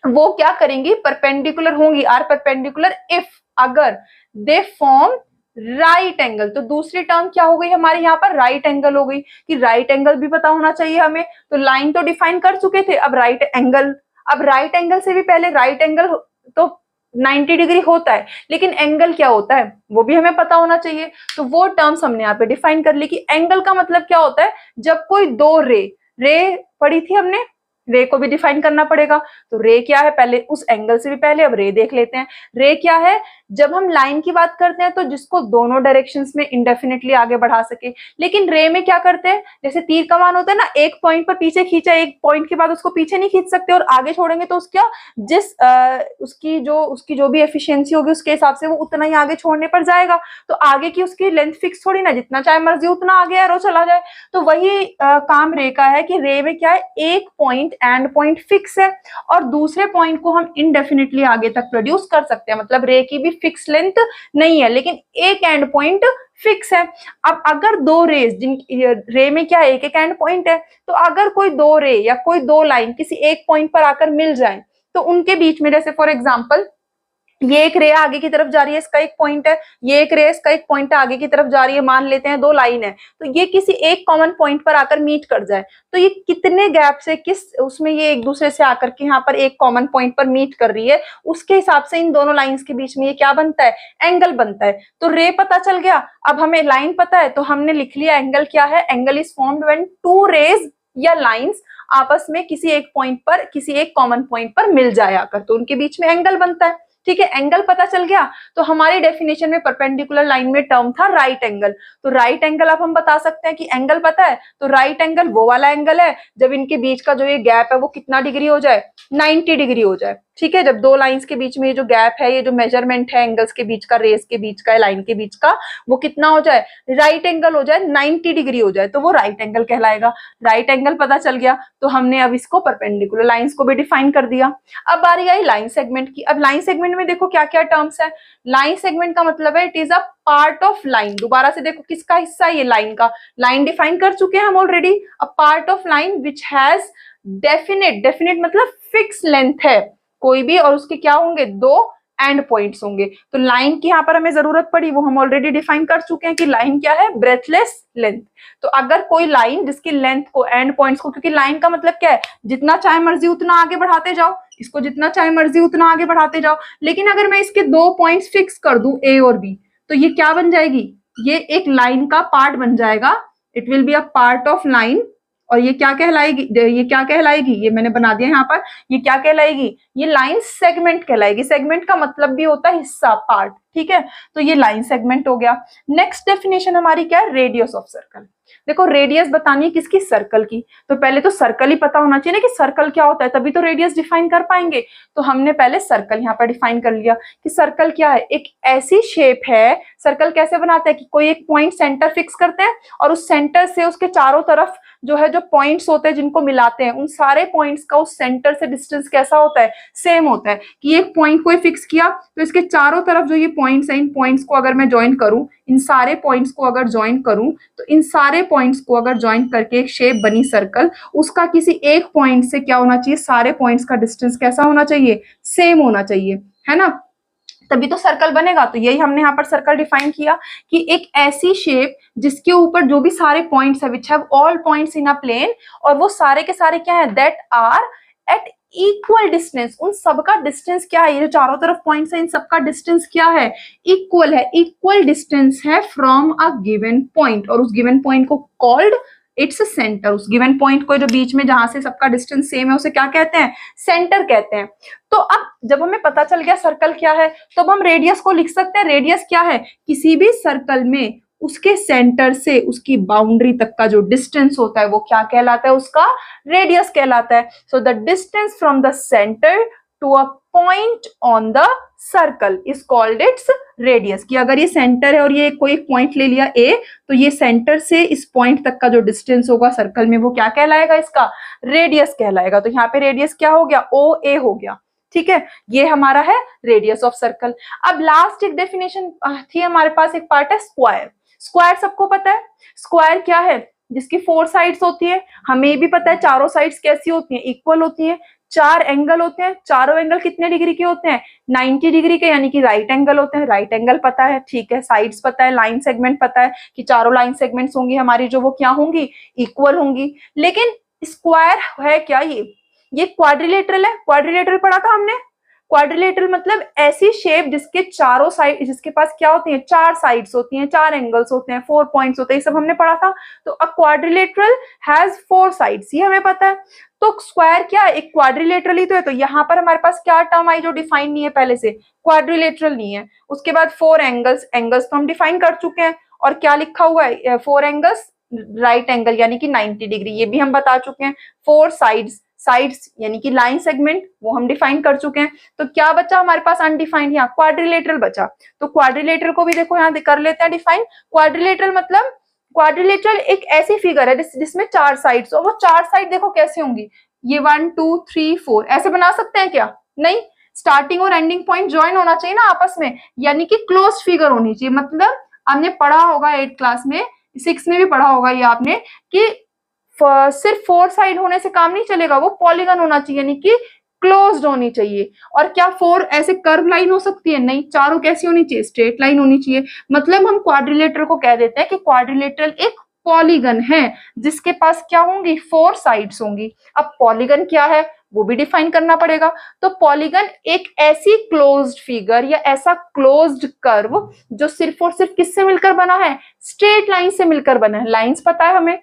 वो क्या करेंगी, परपेंडिकुलर होंगी, आर परपेंडिकुलर इफ, अगर दे फॉर्म राइट एंगल। तो दूसरी टर्म क्या हो गई हमारे यहाँ पर, राइट एंगल हो गई, कि राइट एंगल भी पता होना चाहिए हमें। तो लाइन तो डिफाइन कर चुके थे, अब राइट एंगल। अब राइट एंगल से भी पहले, राइट एंगल तो 90 डिग्री होता है, लेकिन एंगल क्या होता है वो भी हमें पता होना चाहिए। तो वो टर्म्स हमने यहाँ पे डिफाइन कर ली कि एंगल का मतलब क्या होता है, जब कोई दो रे पढ़ी थी हमने, रे को भी डिफाइन करना पड़ेगा। तो रे क्या है, पहले उस एंगल से भी पहले अब रे देख लेते हैं। रे क्या है, जब हम लाइन की बात करते हैं तो जिसको दोनों डायरेक्शंस में इंडेफिनिटली आगे बढ़ा सके। लेकिन रे में क्या करते हैं, जैसे तीर कमान होता है ना, एक पॉइंट पर पीछे खींचा, एक पॉइंट के बाद उसको पीछे नहीं खींच सकते और आगे छोड़ेंगे तो उसका उसकी जो भी एफिशिएंसी होगी उसके हिसाब से वो उतना ही आगे छोड़ने पर जाएगा। तो आगे की उसकी लेंथ फिक्स थोड़ी ना, जितना चाहे मर्जी उतना आगे एरो चला जाए। तो वही काम रे का है कि रे में क्या है, एक पॉइंट एंड पॉइंट फिक्स है और दूसरे पॉइंट को हम इनडेफिनिटली आगे तक प्रोड्यूस कर सकते हैं। मतलब रे की भी फिक्स लेंथ नहीं है, लेकिन एक एंड पॉइंट फिक्स है। अब अगर दो रेज, जिन रे में क्या है, एक एक एंड पॉइंट है, तो अगर कोई दो रे या कोई दो लाइन किसी एक पॉइंट पर आकर मिल जाए तो उनके बीच में, जैसे फॉर एग्जांपल ये एक रे आगे की तरफ जा रही है, इसका एक पॉइंट है, ये एक रे इसका एक पॉइंट है, आगे की तरफ जा रही है, मान लेते हैं दो लाइन है, तो ये किसी एक कॉमन पॉइंट पर आकर मीट कर जाए तो ये कितने गैप से, किस उसमें ये एक दूसरे से आकर के यहाँ पर एक कॉमन पॉइंट पर मीट कर रही है, उसके हिसाब से इन दोनों लाइंस के बीच में ये क्या बनता है, एंगल बनता है। तो रे पता चल गया। अब हमें लाइन पता है तो हमने लिख लिया एंगल क्या है, angle is formed when two rays या लाइंस आपस में किसी एक पॉइंट पर, किसी एक कॉमन पॉइंट पर मिल जाए आकर, तो उनके बीच में एंगल बनता है। ठीक है, एंगल पता चल गया। तो हमारी डेफिनेशन में परपेंडिकुलर लाइन में टर्म था राइट एंगल। तो राइट एंगल अब हम बता सकते हैं कि एंगल पता है तो राइट एंगल वो वाला एंगल है जब इनके बीच का जो ये गैप है वो कितना डिग्री हो जाए, 90 डिग्री हो जाए। ठीक है, जब दो लाइंस के बीच में ये जो गैप है, ये जो मेजरमेंट है एंगल्स के बीच का, रेस के बीच का, लाइन के बीच का, वो कितना हो जाए, राइट एंगल हो जाए, 90 डिग्री हो जाए, तो वो राइट एंगल कहलाएगा। राइट एंगल पता चल गया तो हमने अब इसको परपेंडिकुलर लाइंस को भी डिफाइन कर दिया। अब बारी आई लाइन सेगमेंट की। अब लाइन सेगमेंट में देखो क्या क्या टर्म्स है। लाइन सेगमेंट का मतलब है it is a part of line. दोबारा से देखो किसका हिस्सा है, ये लाइन का। लाइन डिफाइन कर चुके हैं हम already. A part of line which has definite मतलब फिक्स लेंथ है कोई भी, और उसके क्या होंगे, दो एंड पॉइंट्स होंगे। तो लाइन की यहाँ पर हमें जरूरत पड़ी, वो हम ऑलरेडी डिफाइन कर चुके हैं कि लाइन क्या है, ब्रेथलेस लेंथ। तो अगर कोई लाइन जिसकी लेंथ को, एंड पॉइंट्स को, क्योंकि लाइन का मतलब क्या है, जितना चाहे मर्जी उतना आगे बढ़ाते जाओ, इसको जितना चाहे मर्जी उतना आगे बढ़ाते जाओ। लेकिन अगर मैं इसके दो पॉइंट्स फिक्स कर दूं, ए और बी, तो ये क्या बन जाएगी, ये एक लाइन का पार्ट बन जाएगा। It will be a part of line. और ये क्या कहलाएगी, ये क्या कहलाएगी, ये मैंने बना दिया यहाँ पर, ये क्या कहलाएगी, ये लाइन सेगमेंट कहलाएगी। सेगमेंट का मतलब भी होता है हिस्सा, पार्ट। ठीक है, तो ये लाइन सेगमेंट हो गया। नेक्स्ट डेफिनेशन हमारी क्या है, रेडियस ऑफ सर्कल। देखो रेडियस बतानी है किसकी, सर्कल की। तो पहले तो सर्कल ही पता होना चाहिए ना कि सर्कल क्या होता है, तभी तो रेडियस डिफाइन कर पाएंगे। तो हमने पहले सर्कल यहाँ पर डिफाइन कर लिया कि सर्कल क्या है, एक ऐसी शेप है। सर्कल कैसे बनाते हैं कि कोई एक पॉइंट सेंटर फिक्स करते हैं और उस सेंटर से उसके चारों तरफ जो है, जो पॉइंट्स होते हैं जिनको मिलाते हैं, उन सारे पॉइंट्स का उस सेंटर से डिस्टेंस कैसा होता है, सेम होता है। कि एक पॉइंट को फिक्स किया तो इसके चारों तरफ जो ये पॉइंट्स हैं, इन पॉइंट्स को अगर मैं ज्वाइन करूं, इन सारे पॉइंट्स को अगर ज्वाइन करूं, तो इन सारे पॉइंट्स को अगर ज्वाइन करके एक शेप बनी सर्कल, उसका किसी एक पॉइंट से क्या होना चाहिए, सारे पॉइंट्स का डिस्टेंस कैसा होना चाहिए, सेम होना चाहिए, है ना, तभी तो सर्कल बनेगा। तो यही हमने यहाँ पर सर्कल डिफाइन किया कि एक ऐसी शेप जिसके ऊपर जो भी सारे पॉइंट्स है, which have all points in a plane, और वो सारे के सारे क्या है, that are at equal distance, उन सबका डिस्टेंस क्या है, ये जो चारों तरफ पॉइंट्स है इन सबका डिस्टेंस क्या है, इक्वल है, इक्वल डिस्टेंस है फ्रॉम अ गिवन पॉइंट, और उस गिवन पॉइंट को कॉल्ड इट्स सेंटर। उस गिवन पॉइंट को जो बीच में जहां से सबका डिस्टेंस सेम है उसे क्या कहते हैं, सेंटर कहते हैं। तो अब जब हमें पता चल गया सर्कल क्या है, तो अब हम रेडियस को लिख सकते हैं। रेडियस क्या है, किसी भी सर्कल में उसके सेंटर से उसकी बाउंड्री तक का जो डिस्टेंस होता है वो क्या कहलाता है, उसका रेडियस कहलाता है। So the distance from the centre to a point on the circle is called its radius. कि अगर ये सेंटर है और ये कोई एक पॉइंट ले लिया ए, तो ये सेंटर से इस पॉइंट तक का जो डिस्टेंस होगा सर्कल में वो क्या कहलाएगा, इसका रेडियस कहलाएगा। तो यहाँ पे रेडियस क्या हो गया, ओ ए हो गया। ठीक है, ये हमारा है रेडियस ऑफ सर्कल। अब लास्ट एक डेफिनेशन थी हमारे पास, एक पार्ट है स्क्वायर। स्क्वायर सबको पता है, स्क्वायर क्या है, जिसकी 4 साइड्स होती है। हमें भी पता है चारों साइड्स कैसी होती हैं, इक्वल होती हैं। 4 एंगल होते हैं, चारों एंगल कितने डिग्री के होते हैं, 90 डिग्री के, यानी कि राइट एंगल होते हैं। राइट एंगल पता है, ठीक है। साइड्स पता है, लाइन सेगमेंट पता है कि चारों लाइन सेगमेंट्स होंगी हमारी जो वो क्या होंगी, इक्वल होंगी। लेकिन स्क्वायर है क्या, ये क्वाड्रिलेटरल है। क्वाड्रिलेटरल पढ़ा था हमने। क्वाड्रिलेटरल मतलब ऐसी शेप जिसके चारों साइड, जिसके पास क्या होती है, 4 साइड्स होती हैं, 4 एंगल्स होते हैं, 4 पॉइंट्स होते हैं, ये सब हमने पढ़ा था। तो अ क्वाड्रिलेटरल हैज 4 साइड्स, ये हमें पता है। तो स्क्वायर क्या है, एक क्वाड्रिलेटरल ही तो है। तो यहाँ पर हमारे पास क्या टर्म आई जो डिफाइन नहीं है पहले से, क्वाड्रिलेटरल नहीं है। उसके बाद 4 एंगल्स, एंगल्स तो हम डिफाइन कर चुके हैं। और क्या लिखा हुआ है, 4 एंगल्स राइट एंगल यानी कि 90 डिग्री, ये भी हम बता चुके हैं। 4 साइड्स, साइड्स यानी कि लाइन सेगमेंट, वो हम डिफाइन कर चुके हैं। तो क्या बचा हमारे पास अनडिफाइंड, यहाँ क्वाड्रिलेटरल बचा। तो क्वाड्रिलेटरल को भी देखो यहाँ कर लेते हैं डिफाइन। क्वाड्रिलेटरल मतलब, क्वाड्रिलेटरल एक ऐसी फिगर है जिसमें 4 साइड्स, और वो 4 साइड देखो कैसे होंगी, ये 1 2 3 4 ऐसे बना सकते हैं क्या, नहीं। स्टार्टिंग और एंडिंग पॉइंट ज्वाइन होना चाहिए ना आपस में, यानी कि क्लोज फिगर होनी चाहिए। मतलब हमने पढ़ा होगा 8 क्लास में, 6 में भी पढ़ा होगा ये आपने, कि सिर्फ 4 साइड होने से काम नहीं चलेगा, वो पॉलीगन होना चाहिए, यानी कि क्लोज्ड होनी चाहिए। और क्या 4 ऐसे कर्व लाइन हो सकती है, नहीं। चारों कैसी होनी चाहिए, स्ट्रेट लाइन होनी चाहिए। मतलब हम क्वाड्रिलेटरल को कह देते हैं कि क्वाड्रिलेटरल एक पॉलीगन है जिसके पास क्या होंगी, 4 साइड्स होंगी। अब पॉलीगन क्या है वो भी डिफाइन करना पड़ेगा। तो पॉलीगन एक ऐसी क्लोज्ड फिगर या ऐसा क्लोज्ड कर्व जो सिर्फ और सिर्फ किससे मिलकर बना है, स्ट्रेट लाइन से मिलकर बना है। लाइंस पता है हमें,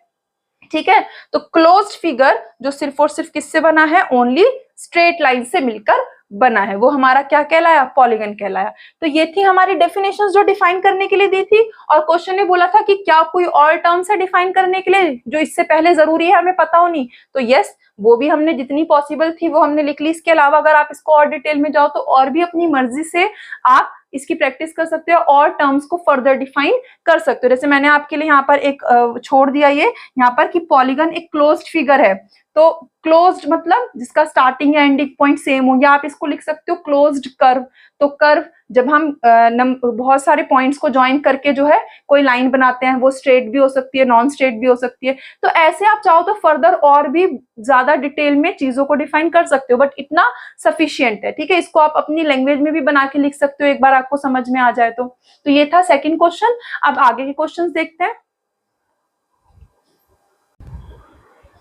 ठीक है। तो क्लोज्ड फिगर जो सिर्फ और सिर्फ किससे बना है, ओनली स्ट्रेट लाइन से मिलकर बना है, वो हमारा क्या कहलाया, पॉलीगन कहलाया। तो ये थी हमारी डेफिनेशंस जो डिफाइन करने के लिए दी थी। और क्वेश्चन ने बोला था कि क्या कोई और टर्म्स है डिफाइन करने के लिए जो इससे पहले जरूरी है हमें पता होनी। तो यस, वो भी हमने जितनी पॉसिबल थी वो हमने लिख ली। इसके अलावा अगर आप इसको और डिटेल में जाओ तो और भी अपनी मर्जी से आप इसकी प्रैक्टिस कर सकते हो और टर्म्स को फर्दर डिफाइन कर सकते हो। जैसे मैंने आपके लिए यहाँ पर एक छोड़ दिया ये यहाँ पर कि पॉलीगन एक क्लोज्ड फिगर है। तो क्लोज्ड मतलब जिसका स्टार्टिंग या एंडिंग पॉइंट सेम हो, या आप इसको लिख सकते हो क्लोज्ड कर्व। तो कर्व जब हम बहुत सारे पॉइंट्स को ज्वाइन करके जो है कोई लाइन बनाते हैं, वो स्ट्रेट भी हो सकती है, नॉन स्ट्रेट भी हो सकती है। तो ऐसे आप चाहो तो फर्दर और भी ज्यादा डिटेल में चीजों को डिफाइन कर सकते हो, बट इतना सफिशियंट है। ठीक है, इसको आप अपनी लैंग्वेज में भी बना के लिख सकते हो एक बार आपको समझ में आ जाए तो ये था सेकंड क्वेश्चन। अब आगे के क्वेश्चंस देखते हैं।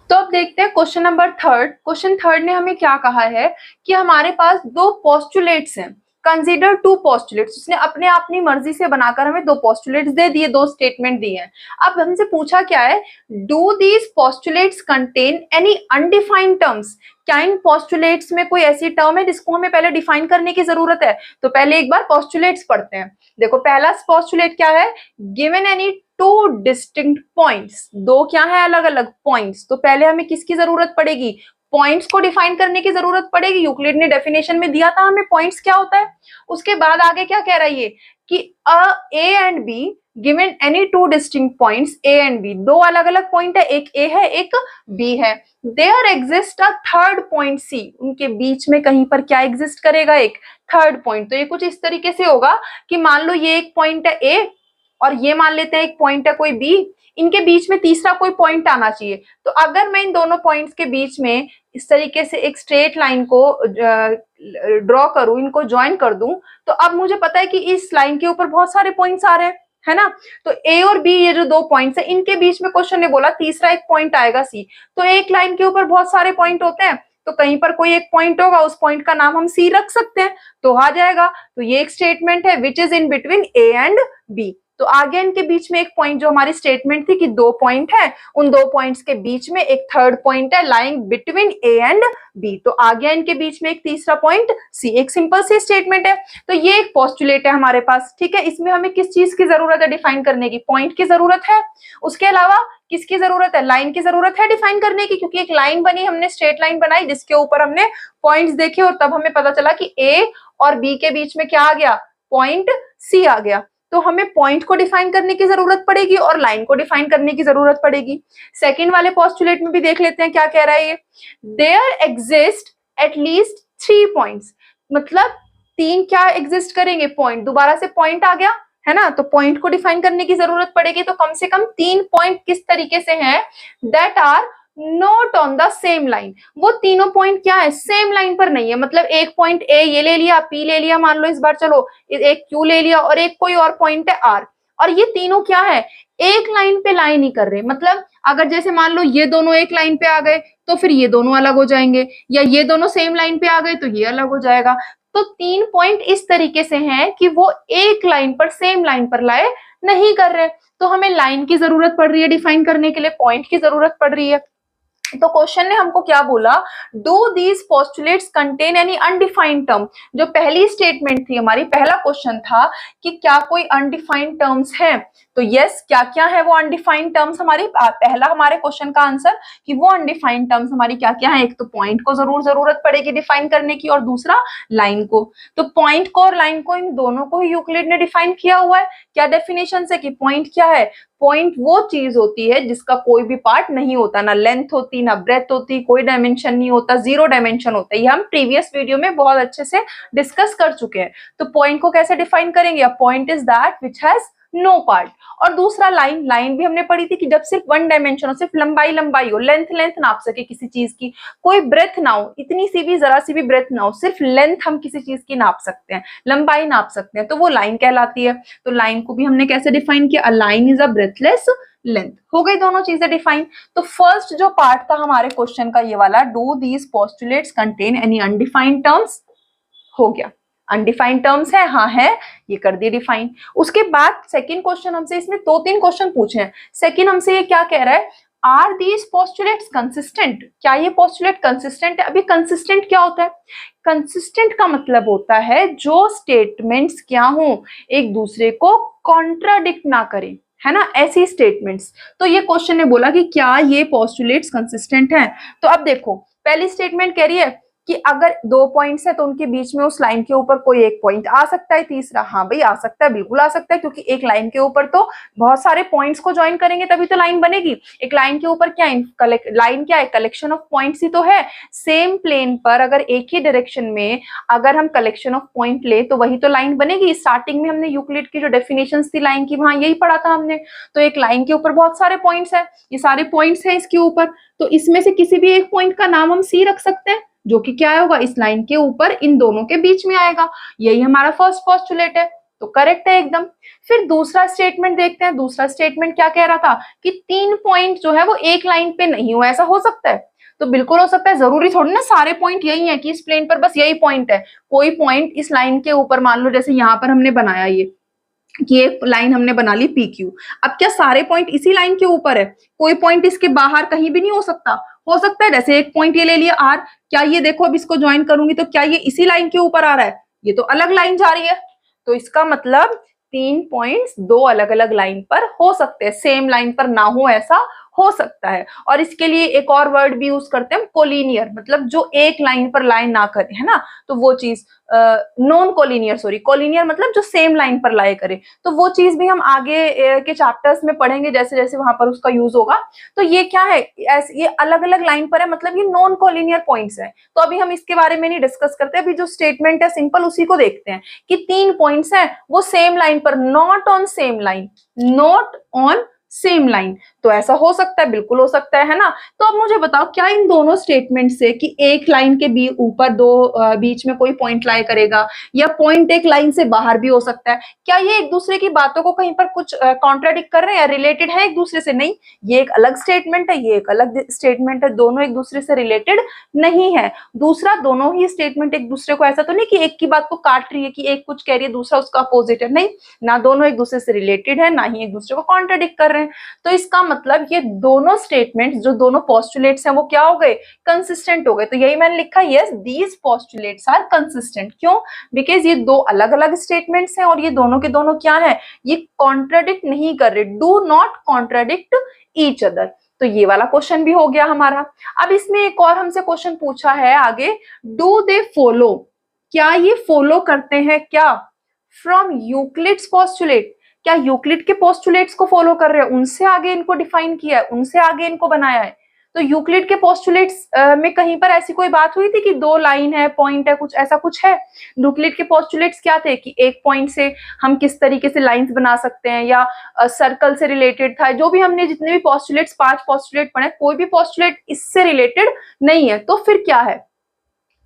तो अब देखते हैं question number third. Question third ने हमें क्या कहा है कि हमारे पास 2 पोस्टुलेट्स हैं, कंसीडर 2 पोस्टुलेट्स। उसने अपनी मर्जी से बनाकर हमें 2 पोस्टुलेट्स दे दिए, 2 स्टेटमेंट दिए हैं। अब हमसे पूछा क्या है, do these postulates contain any undefined terms. क्या इन पोस्टुलेट्स में कोई ऐसी टर्म है जिसको हमें पहले डिफाइन करने की जरूरत है। तो पहले एक बार पोस्टुलेट्स पढ़ते हैं। देखो पहला पोस्टुलेट क्या है, गिवन एनी 2 डिस्टिंक्ट पॉइंट्स। 2 क्या है, अलग अलग पॉइंट्स। तो पहले हमें किसकी जरूरत पड़ेगी, पॉइंट्स को डिफाइन करने की जरूरत पड़ेगी। यूक्लिड ने डेफिनेशन में दिया था हमें पॉइंट्स क्या होता है। उसके बाद आगे क्या कह रहा है ये कि A and B given any 2 distinct points, A and B 2 अलग अलग पॉइंट है, एक ए है एक बी है। There exist a third point C. उनके बीच में कहीं पर क्या एग्जिस्ट करेगा, एक थर्ड पॉइंट। तो ये कुछ इस तरीके से होगा कि मान लो ये एक पॉइंट है ए और ये मान लेते हैं एक पॉइंट है कोई बी, इनके बीच में तीसरा कोई पॉइंट आना चाहिए। तो अगर मैं इन दोनों पॉइंट्स के बीच में इस तरीके से एक स्ट्रेट लाइन को ड्रॉ करूं, इनको ज्वाइन कर दूं, तो अब मुझे पता है कि इस लाइन के ऊपर बहुत सारे पॉइंट्स आ रहे हैं, है ना। तो ए और बी ये जो 2 पॉइंट्स है, इनके बीच में क्वेश्चन ने बोला तीसरा एक पॉइंट आएगा सी। तो एक लाइन के ऊपर बहुत सारे पॉइंट होते हैं, तो कहीं पर कोई एक पॉइंट होगा, उस पॉइंट का नाम हम सी रख सकते हैं, तो आ जाएगा। तो ये एक स्टेटमेंट है which is in between A and B. तो आगे इनके बीच में एक पॉइंट, जो हमारी स्टेटमेंट थी कि 2 पॉइंट है, उन 2 पॉइंट्स के बीच में एक थर्ड पॉइंट है lying between A and B, तो आ गया इनके बीच में एक तीसरा पॉइंट सी। एक सिंपल सी स्टेटमेंट है। तो ये एक पोस्टुलेट है हमारे पास, ठीक है। इसमें हमें किस चीज की जरूरत है डिफाइन करने की? पॉइंट की जरूरत है। उसके अलावा किसकी जरूरत है? लाइन की जरूरत है डिफाइन करने की, क्योंकि एक लाइन बनी, हमने स्ट्रेट लाइन बनाई जिसके ऊपर हमने पॉइंट्स देखे और तब हमें पता चला कि ए और बी के बीच में क्या आ गया? पॉइंट सी आ गया। तो हमें पॉइंट को डिफाइन करने की जरूरत पड़ेगी और लाइन को डिफाइन करने की जरूरत पड़ेगी। सेकंड वाले पोस्टुलेट में भी देख लेते हैं क्या कह रहा है ये। There exist at least 3 points, मतलब 3 क्या एग्जिस्ट करेंगे? पॉइंट। दोबारा से पॉइंट आ गया है ना, तो पॉइंट को डिफाइन करने की जरूरत पड़ेगी। तो कम से कम 3 पॉइंट किस तरीके से हैं? That are not on the same line. वो तीनों पॉइंट क्या है? सेम लाइन पर नहीं है। मतलब एक पॉइंट ए ये ले लिया, पी ले लिया, मान लो इस बार, चलो एक क्यू ले लिया और एक कोई और पॉइंट है आर, और ये तीनों क्या है? एक लाइन पे लाइन ही कर रहे। मतलब अगर जैसे मान लो ये दोनों एक लाइन पे आ गए तो फिर ये दोनों अलग हो जाएंगे, या ये दोनों सेम लाइन पे आ गए तो ये अलग हो जाएगा। तो 3 पॉइंट इस तरीके से हैं कि वो एक लाइन पर, सेम लाइन पर लाए नहीं कर रहे। तो हमें लाइन की जरूरत पड़ रही है डिफाइन करने के लिए, पॉइंट की जरूरत पड़ रही है। तो क्वेश्चन ने हमको क्या बोला? Do these postulates contain any undefined term. जो पहली स्टेटमेंट थी हमारी, पहला क्वेश्चन था कि क्या कोई अनडिफाइंड टर्म्स है। तो यस, क्या क्या है वो अनडिफाइंड टर्म्स हमारी? पहला हमारे क्वेश्चन का आंसर कि वो अनडिफाइंड टर्म्स हमारी क्या क्या है। एक तो पॉइंट को जरूरत पड़ेगी डिफाइन करने की, और दूसरा लाइन को। तो पॉइंट को और लाइन को, इन दोनों को ही यूक्लिड ने डिफाइन किया हुआ है। क्या डेफिनेशन से कि पॉइंट क्या है? पॉइंट वो चीज होती है जिसका कोई भी पार्ट नहीं होता, ना लेंथ होती, ना ब्रेथ होती, कोई डायमेंशन नहीं होता, 0 डायमेंशन होता है। ये हम प्रीवियस वीडियो में बहुत अच्छे से डिस्कस कर चुके हैं। तो पॉइंट को कैसे डिफाइन करेंगे? Point is that which has no part. और दूसरा लाइन, लाइन भी हमने पढ़ी थी कि जब सिर्फ 1 डायमेंशन हो, सिर्फ लंबाई लंबाई हो, लेंथ लेंथ नाप सके किसी चीज की, कोई ब्रेथ ना हो, इतनी सी भी जरा सी भी ब्रेथ ना हो, सिर्फ लेंथ हम किसी चीज की नाप सकते हैं, लंबाई नाप सकते हैं, तो वो लाइन कहलाती है। तो लाइन को भी हमने कैसे डिफाइन किया? अ line is a breathless length. हो गई दोनों चीजें डिफाइन। तो फर्स्ट जो पार्ट था हमारे क्वेश्चन का ये वाला, do these postulates contain any undefined terms, हो गया। अनडिफाइंड टर्म्स है, हाँ है, ये कर दिए डिफाइन। उसके बाद सेकंड क्वेश्चन हमसे, इसमें 2-3 क्वेश्चन पूछे हैं। सेकंड हमसे ये क्या कह रहा है? Are these postulates consistent? क्या ये पोस्टुलेट कंसिस्टेंट है? अभी कंसिस्टेंट क्या होता है? कंसिस्टेंट का मतलब होता है जो स्टेटमेंट्स क्या हो, एक दूसरे को कॉन्ट्राडिक्ट ना करें, है ना, ऐसी स्टेटमेंट्स। तो ये क्वेश्चन ने बोला कि क्या ये पोस्टुलेट्स कंसिस्टेंट हैं। तो अब देखो, पहली स्टेटमेंट कह रही है कि अगर 2 पॉइंट्स है तो उनके बीच में उस लाइन के ऊपर कोई एक पॉइंट आ सकता है। तीसरा, हाँ भाई आ सकता है, बिल्कुल आ सकता है, क्योंकि एक लाइन के ऊपर तो बहुत सारे पॉइंट्स को ज्वाइन करेंगे तभी तो लाइन बनेगी। एक लाइन के ऊपर क्या है? लाइन क्या है? कलेक्शन ऑफ पॉइंट्स ही तो है। सेम प्लेन पर अगर एक ही डायरेक्शन में अगर हम कलेक्शन ऑफ पॉइंट ले तो वही तो लाइन बनेगी। स्टार्टिंग में हमने यूक्लिड की जो डेफिनेशन थी लाइन की, वहां यही पढ़ा था हमने। तो एक लाइन के ऊपर बहुत सारे पॉइंट्स है, ये सारे पॉइंट्स है इसके ऊपर, तो इसमें से किसी भी एक पॉइंट का नाम हम सी रख सकते हैं, जो कि क्या होगा? इस लाइन के ऊपर इन दोनों के बीच में आएगा। यही हमारा फर्स्ट पोस्टुलेट है, तो करेक्ट है एकदम। फिर दूसरा स्टेटमेंट देखते हैं। दूसरा स्टेटमेंट क्या कह रहा था कि 3 पॉइंट जो है वो एक लाइन पे नहीं हो, ऐसा हो सकता है? तो बिल्कुल हो सकता है, जरूरी थोड़ी ना सारे पॉइंट यही है कि इस प्लेन पर बस यही पॉइंट है। कोई पॉइंट इस लाइन के ऊपर, मान लो जैसे यहाँ पर हमने बनाया ये कि एक लाइन हमने बना ली पी क्यू, अब क्या सारे पॉइंट इसी लाइन के ऊपर है? कोई पॉइंट इसके बाहर कहीं भी नहीं हो सकता? हो सकता है। जैसे एक पॉइंट ये ले लिया आर, क्या ये देखो अब इसको ज्वाइन करूंगी तो क्या ये इसी लाइन के ऊपर आ रहा है? ये तो अलग लाइन जा रही है। तो इसका मतलब 3 पॉइंट्स 2 अलग अलग लाइन पर हो सकते हैं, सेम लाइन पर ना हो ऐसा हो सकता है। और इसके लिए एक और वर्ड भी यूज करते हैं, कोलिनियर, मतलब जो एक लाइन पर लाइन ना करे, है ना, तो वो चीज नॉन कोलिनियर, सॉरी कोलिनियर मतलब जो सेम लाइन पर लाए करे। तो वो चीज भी हम आगे के चैप्टर्स में पढ़ेंगे जैसे जैसे वहां पर उसका यूज होगा। तो ये क्या है? ये अलग अलग लाइन पर है, मतलब ये नॉन कोलिनियर पॉइंट्स है। तो अभी हम इसके बारे में नहीं डिस्कस करते, अभी जो स्टेटमेंट है सिंपल उसी को देखते हैं कि 3 पॉइंट्स है वो सेम लाइन पर, not on same line, not on same line. तो ऐसा हो सकता है, बिल्कुल हो सकता है ना। तो अब मुझे बताओ, क्या इन दोनों स्टेटमेंट से कि एक लाइन के ऊपर दो बीच में कोई पॉइंट लाई करेगा, या पॉइंट एक लाइन से बाहर भी हो सकता है, क्या ये एक दूसरे की बातों को कहीं पर कुछ कॉन्ट्राडिक्ट कर रहे हैं या रिलेटेड है एक दूसरे से? नहीं, ये एक अलग स्टेटमेंट है, ये एक अलग स्टेटमेंट है, दोनों एक दूसरे से रिलेटेड नहीं है। दूसरा, दोनों ही स्टेटमेंट एक दूसरे को, ऐसा तो नहीं कि एक की बात को काट रही है कि एक कुछ कह रही है दूसरा उसका अपोजिट है, नहीं, ना दोनों एक दूसरे से रिलेटेड है, ना ही एक दूसरे को कॉन्ट्राडिक्ट कर रहे हैं। तो इसका मतलब ये दोनों स्टेटमेंट्स, जो दोनों पोस्टुलेट्स हैं, वो क्या हो गए? कंसिस्टेंट हो गए। तो यही मैंने लिखा, yes these postulates are consistent. क्यों? बिकॉज ये दो अलग अलग स्टेटमेंट्स हैं और ये दोनों के दोनों क्या है? ये कॉन्ट्राडिक्ट नहीं कर रहे, do not contradict each other. तो ये वाला क्वेश्चन भी हो गया हमारा। अब इसमें एक और हमसे क्वेश्चन पूछा है आगे, डू दे फॉलो, क्या ये फॉलो करते हैं क्या फ्रॉम यूक्लिड्स पोस्टुलेट? क्या यूक्लिड के पोस्टुलेट्स को फॉलो कर रहे हैं? उनसे आगे इनको डिफाइन किया है, उनसे आगे इनको बनाया है। तो यूक्लिड के पोस्टुलेट्स में कहीं पर ऐसी कोई बात हुई थी कि दो लाइन है, पॉइंट है, कुछ ऐसा कुछ है? यूक्लिड के पोस्टुलेट्स क्या थे कि एक पॉइंट से हम किस तरीके से लाइंस बना सकते हैं, या सर्कल से रिलेटेड था। जो भी हमने जितने भी पोस्टुलेट्स, 5 पोस्टुलेट पढ़े, कोई भी पोस्टुलेट इससे रिलेटेड नहीं है। तो फिर क्या है?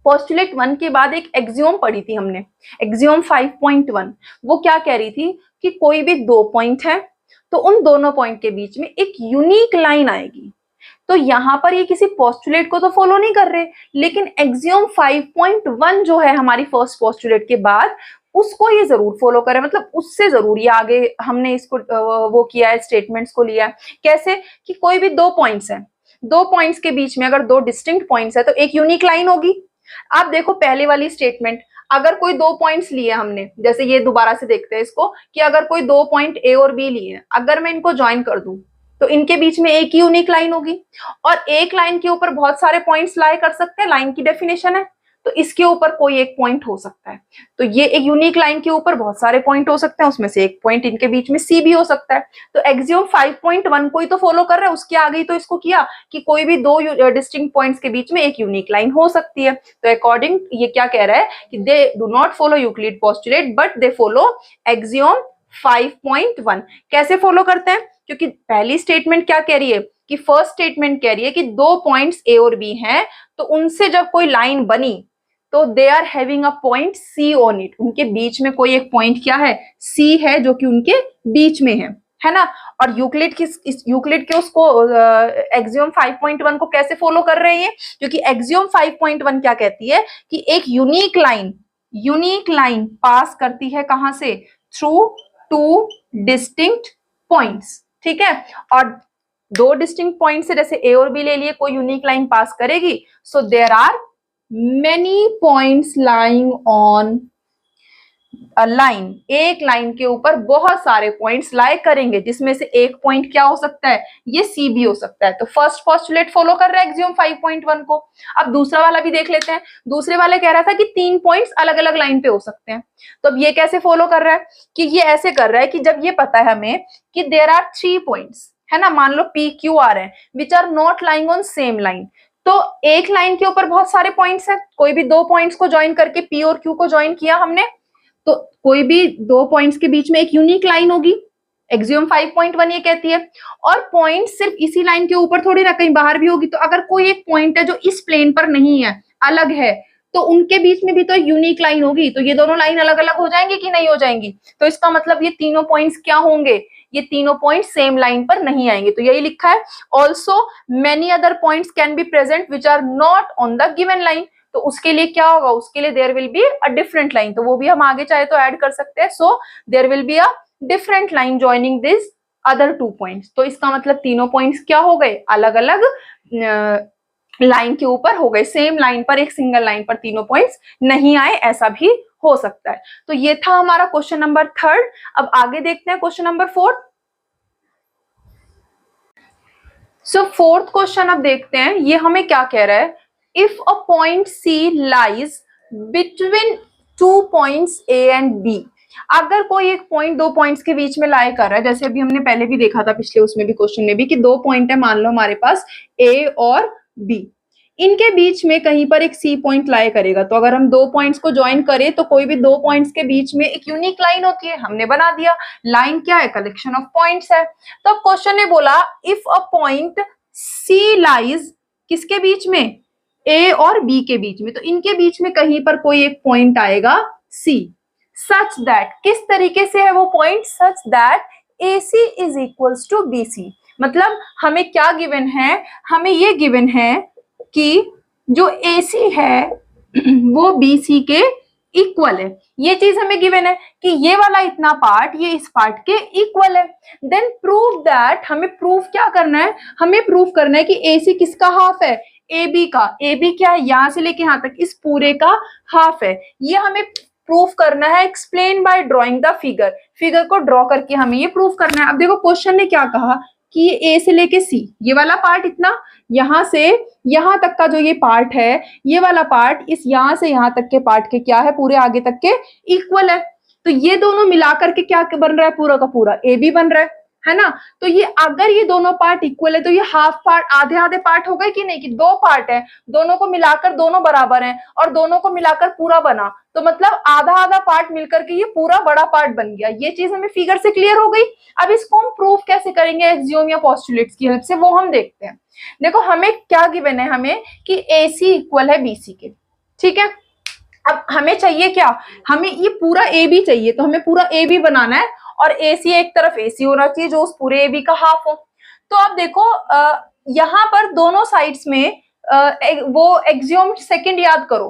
पोस्टुलेट 1 के बाद एक एक्सियोम पढ़ी थी हमने, एक्सियोम 5.1। वो क्या कह रही थी कि कोई भी दो पॉइंट है तो उन दोनों पॉइंट के बीच में एक यूनिक लाइन आएगी। तो यहां पर ये किसी पोस्टुलेट को तो फॉलो नहीं कर रहे, लेकिन एक्सियोम 5.1 जो है हमारी फर्स्ट पोस्टुलेट के बाद, उसको ये जरूर फॉलो करे, मतलब उससे जरूर ये आगे हमने इसको वो किया है, स्टेटमेंट्स को लिया है। कैसे? कि कोई भी दो पॉइंट्स हैं, दो पॉइंट्स के बीच में अगर दो डिस्टिंक्ट पॉइंट्स है तो एक यूनिक लाइन होगी। आप देखो पहले वाली स्टेटमेंट, अगर कोई दो पॉइंट्स लिए हमने, जैसे ये दोबारा से देखते हैं इसको, कि अगर कोई दो पॉइंट ए और बी लिए, अगर मैं इनको ज्वाइन कर दूं तो इनके बीच में एक ही यूनिक लाइन होगी। और एक लाइन के ऊपर बहुत सारे पॉइंट्स लाई कर सकते हैं, लाइन की डेफिनेशन है। तो इसके ऊपर कोई एक पॉइंट हो सकता है, तो ये एक यूनिक लाइन के ऊपर बहुत सारे पॉइंट हो सकते हैं, उसमें से एक पॉइंट इनके बीच में सी भी हो सकता है। तो एक्सियोम 5.1 को ही तो फॉलो कर रहा है, उसके आगे ही तो इसको किया कि कोई भी दो डिस्टिंक्ट पॉइंट्स के बीच में एक यूनिक लाइन हो सकती है। तो अकॉर्डिंग ये क्या कह रहा है कि they do not follow Euclid postulate but they follow axiom 5.1। कैसे फॉलो करते हैं? क्योंकि पहली स्टेटमेंट क्या कह रही है कि फर्स्ट स्टेटमेंट कह रही है कि दो पॉइंट्स ए और बी हैं, तो उनसे जब कोई लाइन बनी तो they are having a point C on it, उनके बीच में कोई एक पॉइंट क्या है? सी है, जो कि उनके बीच में है ना। और यूक्लिड के उसको एक्सियोम 5.1 को कैसे फॉलो कर रहे हैं? क्योंकि एक्सियोम 5.1 क्या कहती है कि एक यूनिक लाइन पास करती है कहां से? थ्रू टू डिस्टिंक्ट पॉइंट्स, ठीक है। और दो डिस्टिंक्ट पॉइंट से, जैसे ए और बी ले लिए, कोई यूनिक लाइन पास करेगी। So there are many points lying on a line, एक लाइन के ऊपर बहुत सारे पॉइंट्स लाई करेंगे, जिसमें से एक पॉइंट क्या हो सकता है? ये सी भी हो सकता है। तो फर्स्ट पोस्टुलेट फॉलो कर रहा है एक्सियोम 5.1 को। अब दूसरा वाला भी देख लेते हैं। दूसरे वाले कह रहा था कि तीन पॉइंट्स अलग अलग लाइन पे हो सकते हैं, तो अब ये कैसे फॉलो कर रहा है? कि ये ऐसे कर रहा है कि जब ये पता है हमें कि देयर आर 3 पॉइंट्स, है ना, मान लो पी क्यू आर है, which are not lying on same line. तो एक लाइन के ऊपर बहुत सारे पॉइंट्स हैं, कोई भी दो पॉइंट्स को ज्वाइन करके पी और क्यू को ज्वाइन किया हमने, तो कोई भी दो पॉइंट्स के बीच में एक यूनिक लाइन होगी, एक्सियोम 5.1 ये कहती है। और पॉइंट सिर्फ इसी लाइन के ऊपर थोड़ी ना, कहीं बाहर भी होगी। तो अगर कोई एक पॉइंट है जो इस प्लेन पर नहीं है, अलग है, तो उनके बीच में भी तो यूनिक लाइन होगी। तो ये दोनों लाइन अलग अलग हो जाएंगी कि नहीं हो जाएंगी? तो इसका मतलब ये तीनों पॉइंट्स क्या होंगे? ये तीनों पॉइंट सेम लाइन पर नहीं आएंगे। तो यही लिखा है, also many other points can be present which are not on the given line. तो उसके लिए क्या होगा? उसके लिए there will be a different line, तो वो भी हम आगे चाहे तो ऐड कर सकते हैं। So there will be a different line joining this other 2 points. तो इसका मतलब तीनों पॉइंट्स क्या हो गए? अलग अलग लाइन के ऊपर हो गए, सेम लाइन पर, एक सिंगल लाइन पर तीनों पॉइंट्स नहीं आए, ऐसा भी हो सकता है। तो ये था हमारा क्वेश्चन नंबर 3। अब आगे देखते हैं question number 4। So fourth question अब देखते हैं, ये हमें क्या कह रहा है? If a point C lies between 2 points A and B, अगर कोई एक पॉइंट दो पॉइंट्स के बीच में लाई कर रहा है, जैसे अभी हमने पहले भी देखा था, पिछले उसमें भी क्वेश्चन में भी, कि दो पॉइंट है मान लो हमारे पास ए और बी, इनके बीच में कहीं पर एक सी पॉइंट लाई करेगा। तो अगर हम दो पॉइंट्स को ज्वाइन करें तो कोई भी दो पॉइंट्स के बीच में एक यूनिक लाइन होती है, हमने बना दिया। लाइन क्या है? कलेक्शन ऑफ पॉइंट्स है। तो अब क्वेश्चन ने बोला if a point C lies किसके बीच में? ए और बी के बीच में। तो इनके बीच में कहीं पर कोई एक पॉइंट आएगा सी, सच दैट, किस तरीके से है वो point? Such that AC is equals to BC। मतलब हमें क्या गिवन है? हमें ये गिवन है कि जो AC है वो BC के इक्वल है। ये चीज हमें गिवन है कि ये वाला इतना पार्ट ये इस पार्ट के इक्वल है। देन प्रूव दैट, हमें प्रूफ क्या करना है? हमें प्रूफ करना है कि AC किसका हाफ है? AB का। AB क्या है? यहां से लेके यहां तक इस पूरे का हाफ है। ये हमें प्रूफ करना है। Explain by drawing the figure. Figure को ड्रॉ करके हमें ये प्रूफ करना है। अब देखो क्वेश्चन ने क्या कहा कि ये A से लेके C, ये वाला पार्ट इतना, यहां से यहां तक का जो ये पार्ट है, ये वाला पार्ट इस यहां से यहां तक के पार्ट के क्या है? पूरे आगे तक के इक्वल है। तो ये दोनों मिलाकर के क्या बन रहा है? पूरा का पूरा AB बन रहा है ना? तो ये अगर ये दोनों पार्ट इक्वल है तो ये हाफ पार्ट, आधे आधे पार्ट हो गए कि नहीं? कि दो पार्ट है, दोनों को मिलाकर दोनों बराबर हैं और दोनों को मिलाकर पूरा बना। तो मतलब आधा आधा पार्ट मिलकर के ये पूरा बड़ा पार्ट बन गया। ये चीज हमें फिगर से क्लियर हो गई। अब इसको हम प्रूफ कैसे करेंगे एक्सियोम या पोस्टुलेट्स की हेल्प से, वो हम देखते हैं। देखो हमें क्या गिवन है? हमें कि AC इक्वल है BC के, ठीक है। अब हमें चाहिए क्या? हमें ये पूरा AB चाहिए। तो हमें पूरा AB बनाना है और AC एक तरफ AC होना चाहिए जो उस पूरे AB का हाफ हो। तो अब देखो यहाँ पर दोनों साइड्स में वो एक्सियोम सेकंड याद करो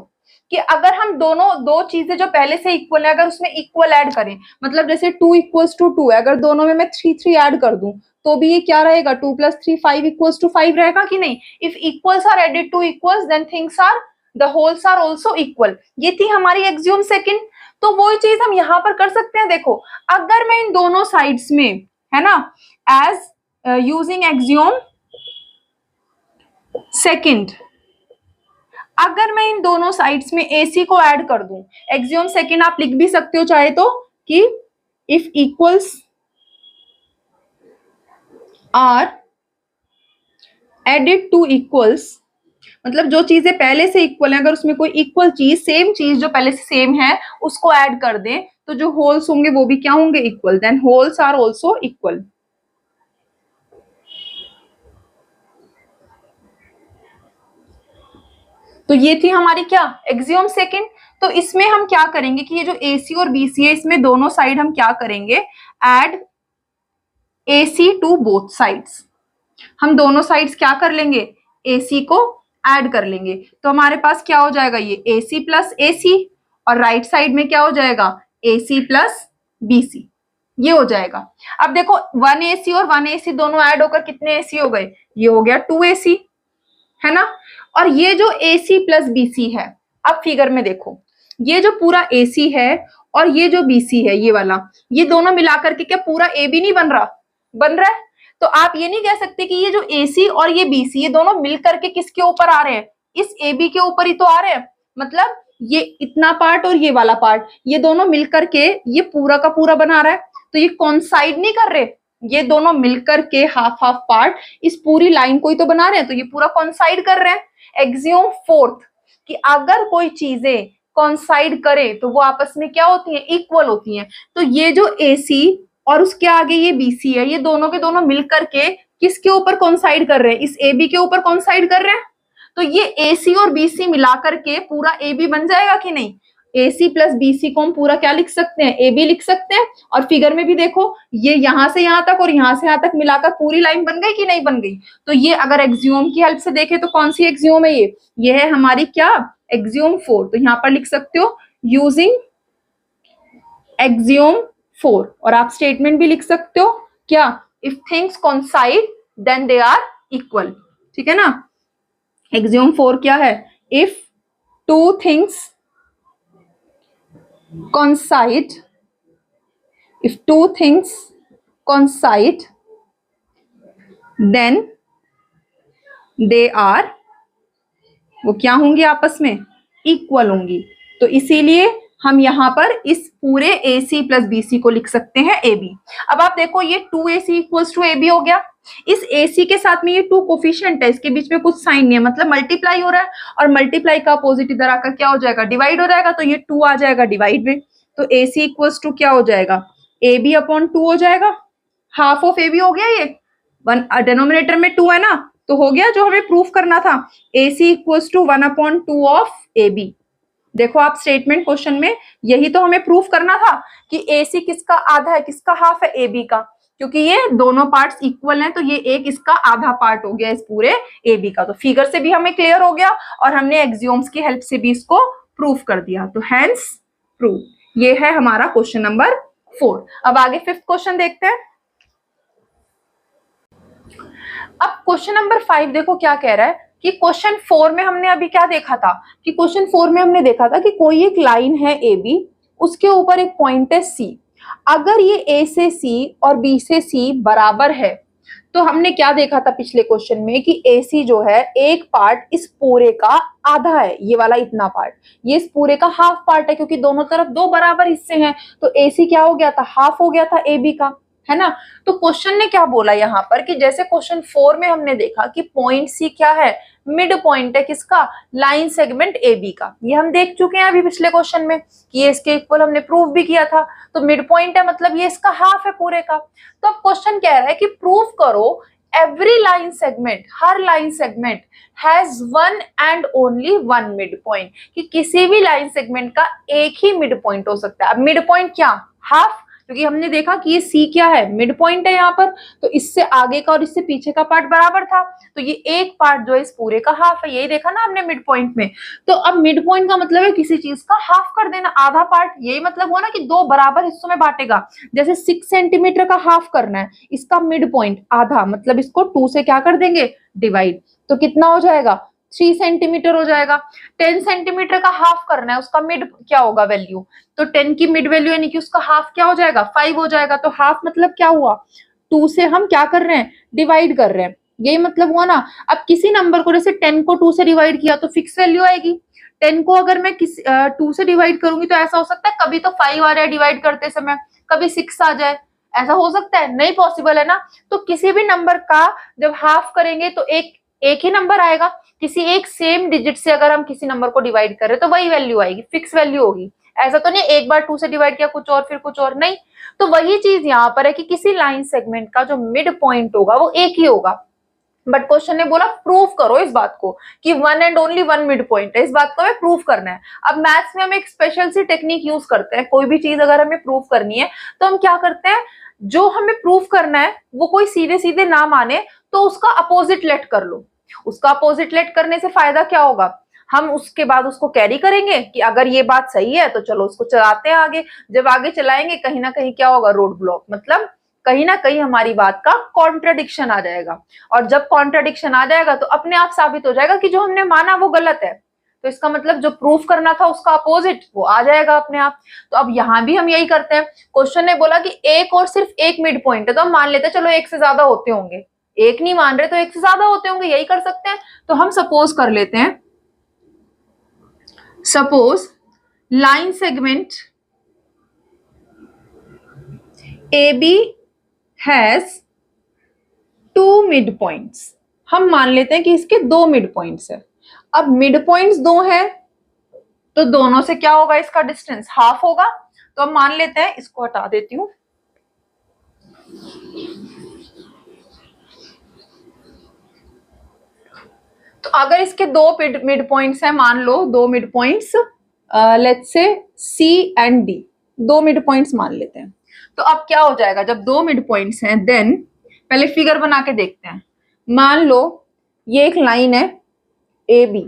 कि अगर हम दोनों दो चीजें जो पहले से इक्वल है अगर उसमें इक्वल ऐड करें, मतलब जैसे 2 इक्वल्स टू 2 है, अगर दोनों में मैं 3 ऐड कर दूं तो भी ये क्या रहेगा? 2 + 3 5 इक्वल्स टू 5 रहेगा कि नहीं? If equals are added to equals then things are the wholes are also equal. ये थी हमारी एक्सियोम सेकंड। तो वो चीज हम यहां पर कर सकते हैं। देखो अगर मैं इन दोनों साइड्स में, है ना, एज यूजिंग एक्सियोम सेकंड, अगर मैं इन दोनों साइड्स में AC को ऐड कर दूं, एक्सियोम सेकंड आप लिख भी सकते हो चाहे तो कि if equals are added to equals, मतलब जो चीजें पहले से इक्वल है अगर उसमें कोई इक्वल चीज, सेम चीज जो पहले से सेम है उसको ऐड कर दें तो जो होल्स होंगे वो भी क्या होंगे? Equal. Then wholes are also equal. तो ये थी हमारी क्या? Axiom second. तो इसमें हम क्या करेंगे कि ये जो AC और BC है इसमें दोनों साइड हम क्या करेंगे? Add AC to both sides. हम दोनों साइड्स क्या कर लेंगे? AC को ऐड कर लेंगे। तो हमारे पास क्या हो जाएगा? ये AC प्लस AC और राइट साइड में क्या हो जाएगा? AC प्लस BC, ये हो जाएगा। अब देखो 1AC और 1AC दोनों ऐड होकर कितने AC हो गए? ये हो गया 2AC, है ना। और ये जो AC प्लस BC है, अब फिगर में देखो ये जो पूरा AC है और ये जो BC है ये वाला, ये दोनों मिलाकर के क्या पूरा AB नहीं बन रहा? बन रहा है। तो आप ये नहीं कह सकते कि ये जो AC और ये BC ये दोनों मिलकर के किसके ऊपर आ रहे हैं? इस AB के ऊपर ही तो आ रहे हैं। मतलब ये इतना पार्ट और ये वाला पार्ट ये दोनों मिलकर के ये पूरा का पूरा बना रहा है। तो ये कॉन्साइड नहीं कर रहे, ये दोनों मिलकर के हाफ हाफ पार्ट इस पूरी लाइन को ही तो बना रहे हैं। तो ये पूरा कॉन्साइड कर रहे हैं। एक्सियोम फोर्थ कि अगर कोई चीजें कॉन्साइड करे तो वो आपस में क्या होती हैं? इक्वल होती हैं। तो ये जो AC और उसके आगे ये BC है ये दोनों के दोनों मिलकर के किसके ऊपर कॉन्साइड कर रहे हैं? इस AB के ऊपर कॉन्साइड कर रहे हैं। तो ये AC और BC मिलाकर के पूरा AB बन जाएगा कि नहीं? AC प्लस BC को हम पूरा क्या लिख सकते हैं? AB लिख सकते हैं। और फिगर में भी देखो ये यहां से यहां तक और यहां से यहां तक मिलाकर पूरी लाइन बन गई कि नहीं बन गई? तो ये अगर एक्सियोम की हेल्प से देखें तो कौन सी एक्सियोम है? ये है हमारी क्या? एक्सियोम 4। तो यहां पर लिख सकते हो यूजिंग एक्सियोम 4। और आप स्टेटमेंट भी लिख सकते हो क्या? If things coincide then they are equal. ठीक है ना। एक्सियोम 4 क्या है? If two things coincide, if two things coincide then they are, वो क्या होंगी? आपस में इक्वल होंगी। तो इसीलिए हम यहां पर इस पूरे AC प्लस BC को लिख सकते हैं AB। अब आप देखो ये 2AC इक्वल्स टू AB हो गया। इस AC के साथ में ये 2 कोफिशिएंट है, इसके बीच में कुछ साइन नहीं है, मतलब मल्टीप्लाई हो रहा है, और मल्टीप्लाई का अपोजिट इधर आकर क्या हो जाएगा, डिवाइड हो जाएगा, तो ये 2 आ जाएगा डिवाइड में, तो AC इक्वल्स टू क्या हो जाएगा, AB अपॉन 2 हो जाएगा, हाफ ऑफ AB हो गया, ये वन डिनोमिनेटर में 2 है ना, तो हो गया जो हमें प्रूफ करना था, AC equals to 1/2 of AB। देखो आप स्टेटमेंट क्वेश्चन में यही तो हमें प्रूफ करना था कि AC किसका आधा है, किसका हाफ है, AB का, क्योंकि ये दोनों पार्ट्स इक्वल हैं, तो ये एक इसका आधा पार्ट हो गया इस पूरे AB का। तो फिगर से भी हमें क्लियर हो गया और हमने एक्सियोम्स की हेल्प से भी इसको प्रूफ कर दिया, तो हेंस प्रूफ। ये है हमारा क्वेश्चन नंबर 4। अब आगे 5th क्वेश्चन देखते हैं। अब क्वेश्चन नंबर 5 देखो क्या कह रहा है कि क्वेश्चन 4 में हमने अभी क्या देखा था कि क्वेश्चन 4 में हमने देखा था कि कोई एक लाइन है AB, उसके ऊपर एक पॉइंट है C। अगर ये A से C और B से C बराबर है, तो हमने क्या देखा था पिछले क्वेश्चन में कि AC जो है एक पार्ट इस पूरे का आधा है, ये वाला इतना पार्ट, ये इस पूरे का हाफ पार्ट है, क्योंकि दोनों तरफ 2 बराबर हिस्से हैं, तो AC क्या हो गया था, हाफ हो गया था AB का, है ना। तो क्वेश्चन ने क्या बोला यहाँ पर कि जैसे क्वेश्चन 4 में हमने देखा कि पॉइंट C क्या है, मिड पॉइंट है किसका, लाइन सेगमेंट AB का, ये हम देख चुके हैं अभी पिछले क्वेश्चन में कि ये इसके इक्वल हमने प्रूफ भी किया था, तो मिड पॉइंट है मतलब ये इसका हाफ है पूरे का। तो अब क्वेश्चन कह रहा है कि प्रूफ करो every line segment, her line segment has one and only one mid point, कि किसी भी लाइन सेगमेंट का एक ही मिड पॉइंट हो सकता है। अब मिड पॉइंट क्या, हाफ, क्योंकि हमने देखा कि ये C क्या है, मिड पॉइंट है यहाँ पर, तो इससे आगे का और इससे पीछे का पार्ट बराबर था, तो ये एक पार्ट जो है इस पूरे का हाफ है, यही देखा ना हमने मिड पॉइंट में। तो अब मिड पॉइंट का मतलब है किसी चीज का हाफ कर देना, आधा पार्ट, यही मतलब हुआ ना कि 2 बराबर हिस्सों में बांटेगा। जैसे 6 सेंटीमीटर का हाफ करना है, इसका मिड पॉइंट आधा, मतलब इसको 2 से क्या कर देंगे, डिवाइड, तो कितना हो जाएगा, 3 सेंटीमीटर हो जाएगा। 10 सेंटीमीटर का हाफ करना है, उसका मिड क्या होगा वैल्यू, तो 10 की मिड वैल्यू यानी कि उसका हाफ क्या हो जाएगा, 5 हो जाएगा। तो हाफ मतलब क्या हुआ, 2 से हम क्या कर रहे हैं, डिवाइड कर रहे हैं, यही मतलब हुआ ना। अब किसी नंबर को जैसे 10 को 2 से डिवाइड किया तो फिक्स वैल्यू आएगी, 10 को अगर मैं 2 से डिवाइड करूंगी तो ऐसा हो सकता है कभी तो 5 आ जाए डिवाइड करते समय, कभी 6 आ जाए, ऐसा हो सकता है, नहीं पॉसिबल है ना। तो किसी भी नंबर का जब हाफ करेंगे तो एक ही नंबर आएगा, किसी एक सेम डिजिट से अगर हम किसी नंबर को डिवाइड करें तो वही वैल्यू आएगी, फिक्स वैल्यू होगी। ऐसा तो नहीं एक बार 2 से डिवाइड किया कुछ और फिर कुछ और, नहीं। तो वही चीज यहाँ पर है कि किसी लाइन सेगमेंट का जो मिड पॉइंट होगा वो एक ही होगा, बट क्वेश्चन ने बोला प्रूफ करो इस बात को कि one and only one mid point है, इस बात को हमें प्रूफ करना है। अब मैथ्स में हम एक स्पेशल सी टेक्निक यूज करते हैं, कोई भी चीज अगर हमें प्रूफ करनी है तो हम क्या करते हैं, जो हमें प्रूफ करना है वो कोई सीधे सीधे ना माने तो उसका अपोजिट लेट कर लो। उसका अपोजिट लेट करने से फायदा क्या होगा, हम उसके बाद उसको कैरी करेंगे कि अगर ये बात सही है तो चलो उसको चलाते हैं आगे। जब आगे चलाएंगे कहीं ना कहीं क्या होगा, रोड ब्लॉक, मतलब कहीं ना कहीं हमारी बात का कॉन्ट्राडिक्शन आ जाएगा, और जब कॉन्ट्राडिक्शन आ जाएगा तो अपने आप साबित हो जाएगा कि जो हमने माना वो गलत है। तो इसका मतलब जो प्रूफ करना था उसका अपोजिट वो आ जाएगा अपने आप। तो अब यहां भी हम यही करते हैं, क्वेश्चन ने बोला कि एक और सिर्फ एक मिड पॉइंट है तो हम मान लेते हैं चलो एक से ज्यादा होते होंगे, एक नहीं मान रहे तो एक से ज्यादा होते होंगे, यही कर सकते हैं। तो हम सपोज कर लेते हैं, suppose line segment AB has 2 mid points, हम मान लेते हैं कि इसके 2 मिड पॉइंट्स है। अब मिड पॉइंट्स 2 है तो दोनों से क्या होगा, इसका डिस्टेंस हाफ होगा, तो हम मान लेते हैं, इसको हटा देती हूं। तो अगर इसके 2 मिड पॉइंट्स हैं, मान लो 2 mid points, let's say C and D, 2 mid points मान लेते हैं। तो अब क्या हो जाएगा, जब 2 मिड पॉइंट्स हैं देन पहले फिगर बना के देखते हैं। मान लो ये एक लाइन है AB,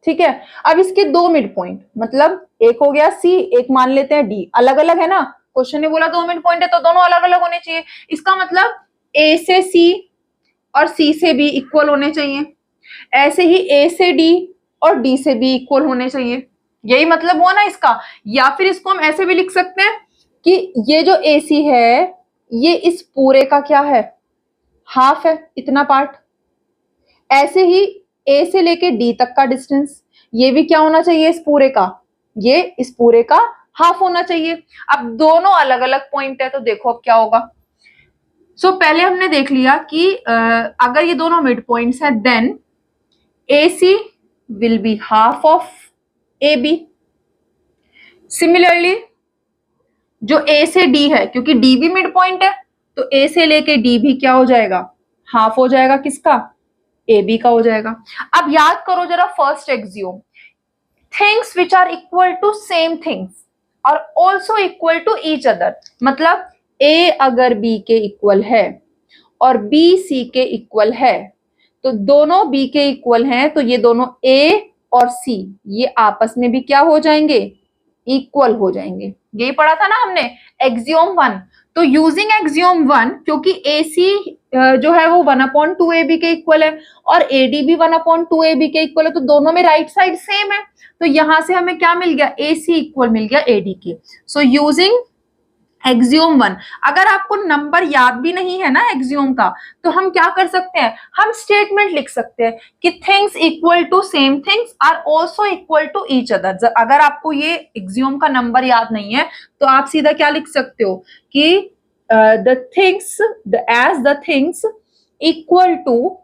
ठीक है। अब इसके 2 मिड पॉइंट, मतलब एक हो गया C, एक मान लेते हैं D, अलग अलग है ना, क्वेश्चन ने बोला 2 मिड पॉइंट है तो दोनों अलग अलग होने चाहिए। इसका मतलब A से C और C से B इक्वल होने चाहिए, ऐसे ही A से D और D से B इक्वल होने चाहिए, यही मतलब हुआ ना इसका। या फिर इसको हम ऐसे भी लिख सकते हैं कि ये जो AC है ये इस पूरे का क्या है, हाफ है, इतना पार्ट। ऐसे ही A से लेके D तक का डिस्टेंस, ये भी क्या होना चाहिए, इस पूरे का, ये इस पूरे का हाफ होना चाहिए। अब दोनों अलग अलग पॉइंट है तो देखो अब क्या होगा, पहले हमने देख लिया कि अगर ये दोनों मिड पॉइंट्स हैं then AC will be half of AB। Similarly जो A से D है, क्योंकि D भी मिड पॉइंट है, तो A से लेके D भी क्या हो जाएगा, हाफ हो जाएगा, किसका, AB का हो जाएगा। अब याद करो जरा first axiom, things which are equal to same things और also equal to each other. मतलब A अगर B के इक्वल है और B C के इक्वल है, तो दोनों B के इक्वल हैं, तो ये दोनों A और C ये आपस में भी क्या हो जाएंगे, इक्वल हो जाएंगे। यही पढ़ा था ना हमने एक्सियोम 1। तो यूजिंग एक्सियोम 1, क्योंकि AC जो है वो 1/2AB के इक्वल है और AD भी 1/2AB के इक्वल है, तो दोनों में राइट साइड सेम है, तो यहां से हमें क्या मिल गया, AC इक्वल मिल गया AD के। सो यूजिंग एक्सियोम 1, अगर आपको नंबर याद भी नहीं है ना एक्सियोम का, तो हम क्या कर सकते हैं, हम स्टेटमेंट लिख सकते हैं कि things equal to same things are also equal to each other. अगर आपको ये एक्सियोम का नंबर याद नहीं है तो आप सीधा क्या लिख सकते हो कि the things equal to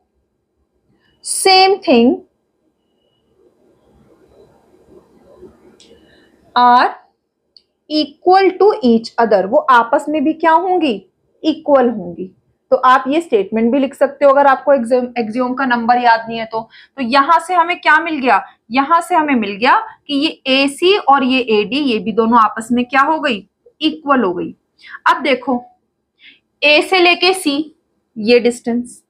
same thing are equal to each other. वो आपस में भी क्या होंगी, इक्वल होंगी। तो आप ये स्टेटमेंट भी लिख सकते हो अगर आपको एक्सियोम का नंबर याद नहीं है तो यहां से हमें क्या मिल गया, यहां से हमें मिल गया कि ये AC और ये AD ये भी दोनों आपस में क्या हो गई, इक्वल हो गई। अब देखो A से लेके C ये डिस्टेंस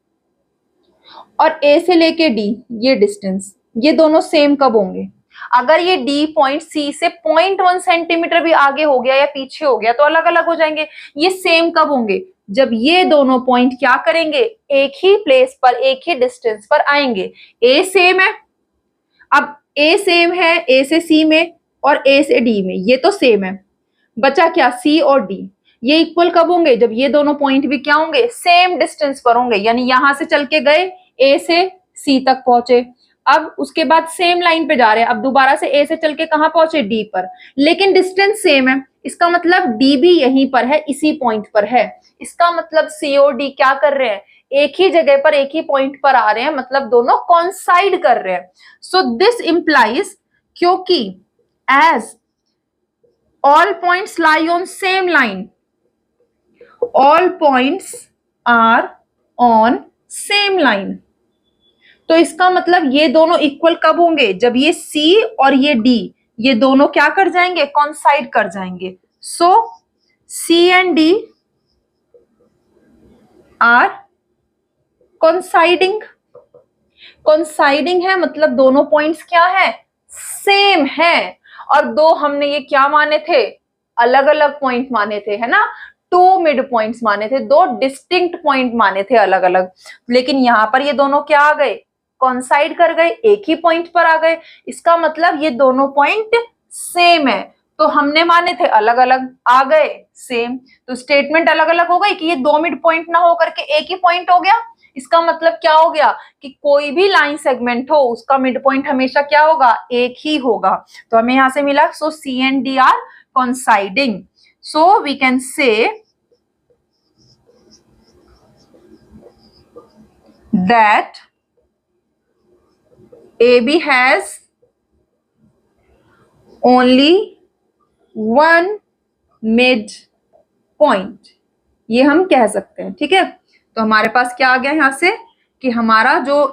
और A से लेके D ये डिस्टेंस, ये दोनों सेम कब होंगे, अगर ये D पॉइंट C से 0.1 सेंटीमीटर भी आगे हो गया या पीछे हो गया तो अलग अलग हो जाएंगे। ये सेम कब होंगे, जब ये दोनों पॉइंट क्या करेंगे, एक ही प्लेस पर एक ही डिस्टेंस पर आएंगे। A सेम है, अब A सेम है A से C में और A से D में, ये तो सेम है, बचा क्या, C और D। ये इक्वल कब होंगे, जब ये दोनों पॉइंट भी क्या होंगे, सेम डिस्टेंस पर होंगे। यानी यहां से चल के गए A से C तक पहुंचे, अब उसके बाद सेम लाइन पे जा रहे हैं, अब दोबारा से A से चल के कहां पहुंचे, D पर, लेकिन डिस्टेंस सेम है। इसका मतलब D भी यहीं पर है, इसी पॉइंट पर है। इसका मतलब C और D क्या कर रहे हैं, एक ही जगह पर एक ही पॉइंट पर आ रहे हैं, मतलब दोनों कॉन्साइड कर रहे हैं। सो दिस इंप्लाइज, क्योंकि as all points lie on same line, all points are on same line, तो इसका मतलब ये दोनों इक्वल कब होंगे, जब ये C और ये D ये दोनों क्या कर जाएंगे, कॉन्साइड कर जाएंगे। So C and D are coinciding, coinciding है मतलब दोनों पॉइंट्स क्या है, सेम है। और दो हमने ये क्या माने थे, अलग अलग पॉइंट माने थे, है ना, 2 मिड पॉइंट्स माने थे, 2 डिस्टिंक्ट पॉइंट माने थे अलग अलग, लेकिन यहां पर ये दोनों क्या आ गए, कॉन्साइड कर गए, एक ही पॉइंट पर आ गए। इसका मतलब ये दोनों पॉइंट सेम है, तो हमने माने थे अलग अलग, आ गए सेम, तो स्टेटमेंट अलग अलग हो गई कि ये 2 मिड पॉइंट ना हो करके एक ही पॉइंट हो गया। इसका मतलब क्या हो गया कि कोई भी लाइन सेगमेंट हो उसका मिड पॉइंट हमेशा क्या होगा, एक ही होगा। तो हमें यहां से मिला, so C and D are coinciding, so we can say that AB has only one mid point, ये हम कह सकते हैं। ठीक है, तो हमारे पास क्या आ गया यहां से कि हमारा जो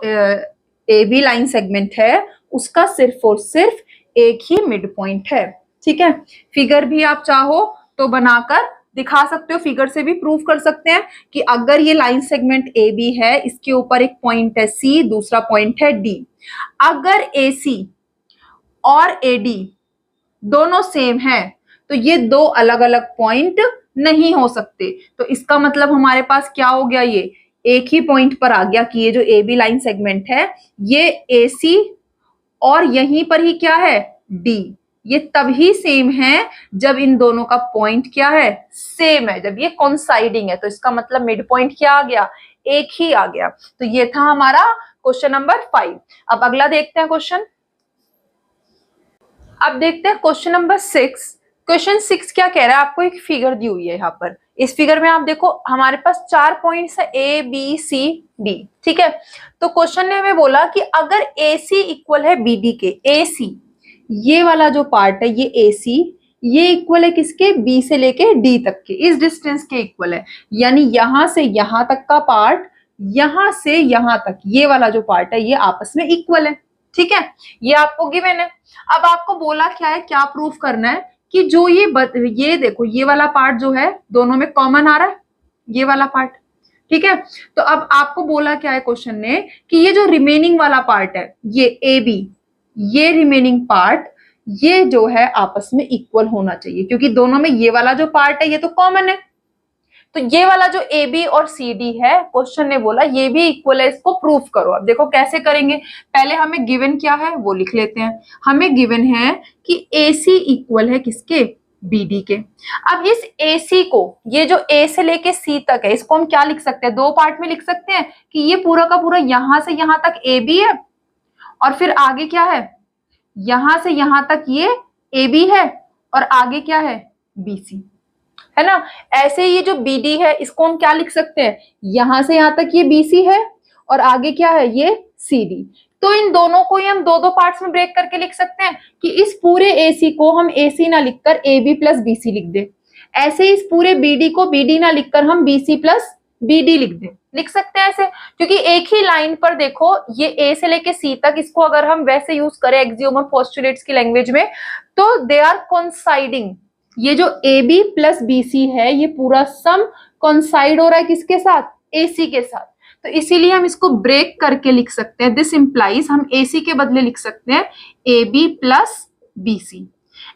AB लाइन सेगमेंट है उसका सिर्फ और सिर्फ एक ही मिड पॉइंट है। ठीक है, फिगर भी आप चाहो तो बनाकर दिखा सकते हो, फिगर से भी प्रूव कर सकते हैं कि अगर ये लाइन सेगमेंट AB है, इसके ऊपर एक पॉइंट है C, दूसरा पॉइंट है D, अगर AC और AD दोनों सेम है तो ये दो अलग अलग पॉइंट नहीं हो सकते। तो इसका मतलब हमारे पास क्या हो गया, ये एक ही पॉइंट पर आ गया कि ये जो AB लाइन सेगमेंट है ये AC और यहीं पर ही क्या है, D, ये तभी सेम है जब इन दोनों का पॉइंट क्या है, सेम है, जब ये कॉन्साइडिंग है। तो इसका मतलब मिड पॉइंट क्या आ गया, एक ही आ गया। तो ये था हमारा क्वेश्चन नंबर 5। अब अगला देखते हैं क्वेश्चन। अब देखते हैं क्वेश्चन नंबर 6। क्वेश्चन 6 क्या कह रहा है, आपको एक फिगर दी हुई है यहाँ पर। इस फिगर में आप देखो हमारे पास 4 पॉइंट्स है ए बी सी डी, ठीक है। तो क्वेश्चन ने हमें बोला कि अगर ए सी इक्वल है बी डी के, ए सी ये वाला जो पार्ट है ये ए सी, ये इक्वल है किसके, बी से लेके डी तक के, इस डिस्टेंस के इक्वल है। यानी यहां से यहां तक का पार्ट, यहां से यहां तक ये वाला जो पार्ट है ये आपस में इक्वल है, ठीक है। ये आपको गिवन है। अब आपको बोला क्या है, क्या प्रूफ करना है कि जो ये देखो ये वाला पार्ट जो है दोनों में कॉमन आ रहा है, ये वाला पार्ट, ठीक है। तो अब आपको बोला क्या है क्वेश्चन ने कि ये जो रिमेनिंग वाला पार्ट है ये ए बी, ये रिमेनिंग पार्ट ये जो है आपस में इक्वल होना चाहिए, क्योंकि दोनों में ये वाला जो पार्ट है ये तो कॉमन है। तो ये वाला जो ए बी और सी डी है, क्वेश्चन ने बोला ये भी इक्वल है, इसको प्रूफ करो। अब देखो कैसे करेंगे, पहले हमें गिवन क्या है वो लिख लेते हैं। हमें गिवन है कि ए सी इक्वल है किसके, बी डी के। अब इस ए सी को, ये जो ए से लेके सी तक है, इसको हम क्या लिख सकते हैं, दो पार्ट में लिख सकते हैं कि ये पूरा का पूरा यहां से यहां तक ए बी है, और फिर आगे क्या है, यहां से यहां तक ये ए बी है, और आगे क्या है, बी सी है ना। ऐसे ये जो बी डी है इसको हम क्या लिख सकते हैं, यहां से यहां तक ये बी सी है, और आगे क्या है, ये सी डी। तो इन दोनों को ही हम दो दो पार्ट्स में ब्रेक करके लिख सकते हैं कि इस पूरे ए सी को हम ए सी ना लिखकर A B plus B C लिख दे, ऐसे इस पूरे बी डी को बी डी ना लिखकर हम B C plus B D लिख सकते हैं ऐसे। क्योंकि एक ही लाइन पर देखो ये ए से लेके सी तक, इसको अगर हम वैसे यूज करें एक्सियोम और पोस्टुलेट्स की लैंग्वेज में, तो दे आर कोइंसाइडिंग। ये जो A B plus B C है ये पूरा सम कोइंसाइड हो रहा है किसके साथ, ए सी के साथ। तो इसीलिए हम इसको ब्रेक करके लिख सकते हैं, दिस इंप्लाइज हम ए सी के बदले लिख सकते हैं A B plus B C.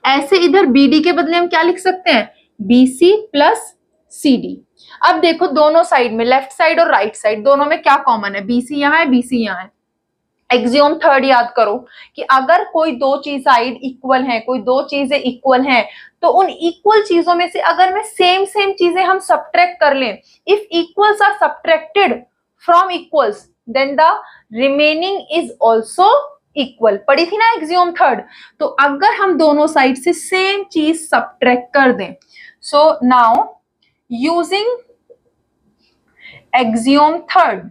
ऐसे इधर बी डी के बदले हम क्या लिख सकते हैं, B C plus C D. अब देखो दोनों साइड में, लेफ्ट साइड और राइट साइड दोनों में क्या कॉमन है, बी सी यहाँ है, बी सी यहाँ है। एक्सियोम थर्ड याद करो कि अगर कोई दो चीज साइड इक्वल है, कोई दो चीजें इक्वल हैं, तो उन इक्वल चीजों में से अगर मैं सेम सेम चीजें हम सब्ट्रैक्ट कर लें, if equals are subtracted from equals then the remaining is also equal. पढ़ी थी ना एक्सियोम थर्ड। तो अगर हम दोनों साइड से सेम चीज सब्ट्रैक्ट कर दें, so now using axiom third,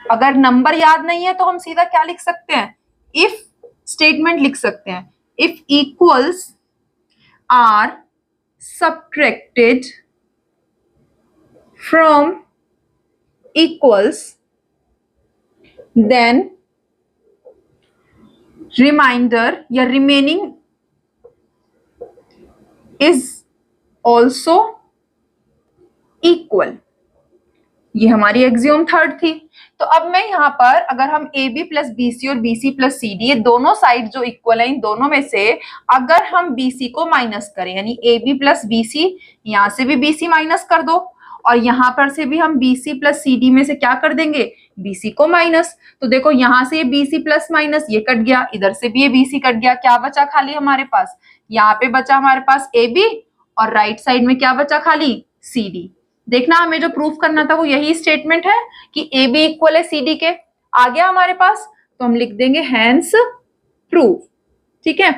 अगर नंबर याद नहीं है तो हम सीधा क्या लिख सकते हैं, इफ स्टेटमेंट लिख सकते हैं, if equals are subtracted from equals then remainder या रिमेनिंग इज ऑल्सो इक्वल। ये हमारी एक्सियोम थर्ड थी। तो अब मैं यहाँ पर अगर हम A B plus B C और B C plus C D, ये दोनों साइड जो इक्वल है, इन दोनों में से अगर हम बी सी को माइनस करें, यानी A B plus B C, यहां से भी बी सी माइनस कर दो, और यहां पर से भी हम B C plus C D में से क्या कर देंगे, बी सी को माइनस। तो देखो यहां से ये बी सी प्लस माइनस ये कट गया, इधर से भी ये बी सी कट गया, क्या बचा खाली हमारे पास, यहाँ पे बचा हमारे पास ए बी, और राइट साइड में क्या बचा खाली, सी डी। देखना हमें जो प्रूफ करना था वो यही स्टेटमेंट है कि ए बी इक्वल है सी डी के। आ गया हमारे पास, तो हम लिख देंगे हैंस प्रूफ, ठीक है।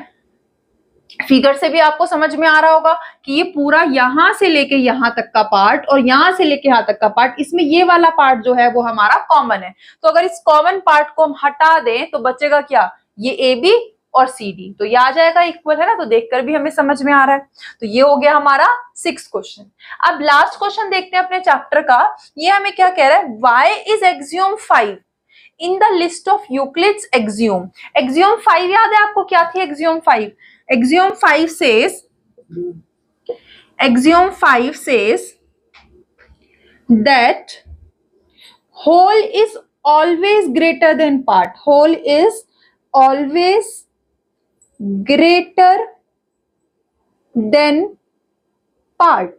फिगर से भी आपको समझ में आ रहा होगा कि ये पूरा यहां से लेके यहां तक का पार्ट और यहां से लेके यहां तक का पार्ट, इसमें ये वाला पार्ट जो है वो हमारा कॉमन है। तो अगर इस कॉमन पार्ट को हम हटा दें तो बचेगा क्या, ये ए बी और सी डी, तो ये आ जाएगा इक्वल, है ना। तो देखकर भी हमें समझ में आ रहा है। तो ये हो गया हमारा 6th क्वेश्चन। अब लास्ट क्वेश्चन देखते हैं अपने चैप्टर का। ये हमें क्या कह रहा है, why is axiom 5 in the list of Euclid's axiom. Axiom 5 याद है आपको, क्या थी axiom 5? Axiom 5 says that whole is always greater than part. Whole is always greater than part.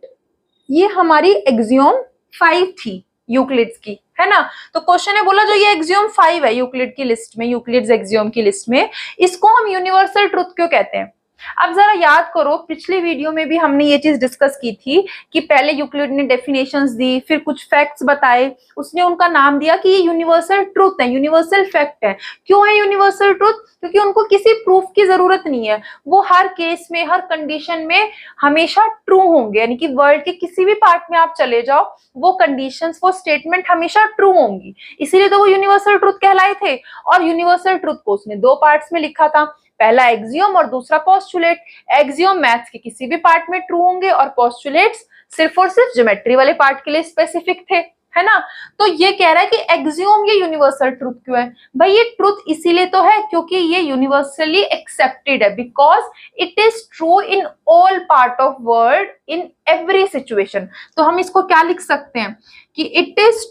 ये हमारी एक्सियोम 5 थी यूक्लिड्स की, है ना। तो क्वेश्चन ने बोला जो ये एक्सियोम 5 है यूक्लिड की लिस्ट में, यूक्लिड्स एक्सियोम की लिस्ट में, इसको हम यूनिवर्सल ट्रुथ क्यों कहते हैं? अब जरा याद करो, पिछली वीडियो में भी हमने ये चीज डिस्कस की थी कि पहले यूक्लिड ने डेफिनेशंस दी, फिर कुछ फैक्ट्स बताए, उसने उनका नाम दिया कि ये यूनिवर्सल ट्रूथ है, यूनिवर्सल फैक्ट है। क्यों है यूनिवर्सल ट्रूथ? क्योंकि उनको किसी प्रूफ की जरूरत नहीं है, वो हर केस में, हर कंडीशन में हमेशा ट्रू होंगे, यानी कि वर्ल्ड के किसी भी पार्ट में आप चले जाओ, वो कंडीशंस, वो स्टेटमेंट हमेशा ट्रू होंगी, इसीलिए तो वो यूनिवर्सल ट्रूथ कहलाए थे। और यूनिवर्सल ट्रूथ को उसने दो पार्ट्स में लिखा था, पहला एक्सियोम और दूसरा पोस्टुलेट। एक्सियोम मैथ्स के किसी भी पार्ट में ट्रू होंगे और पोस्टुलेट्स सिर्फ और सिर्फ ज्योमेट्री वाले पार्ट के लिए स्पेसिफिक थे, है ना। तो ये कह रहा है कि एक्सियोम ये यूनिवर्सल ट्रूथ क्यों है? भाई ये ट्रूथ इसीलिए तो है क्योंकि ये यूनिवर्सली एक्सेप्टेड है, because it is true in all part of world in every situation. तो हम इसको क्या लिख सकते हैं कि it is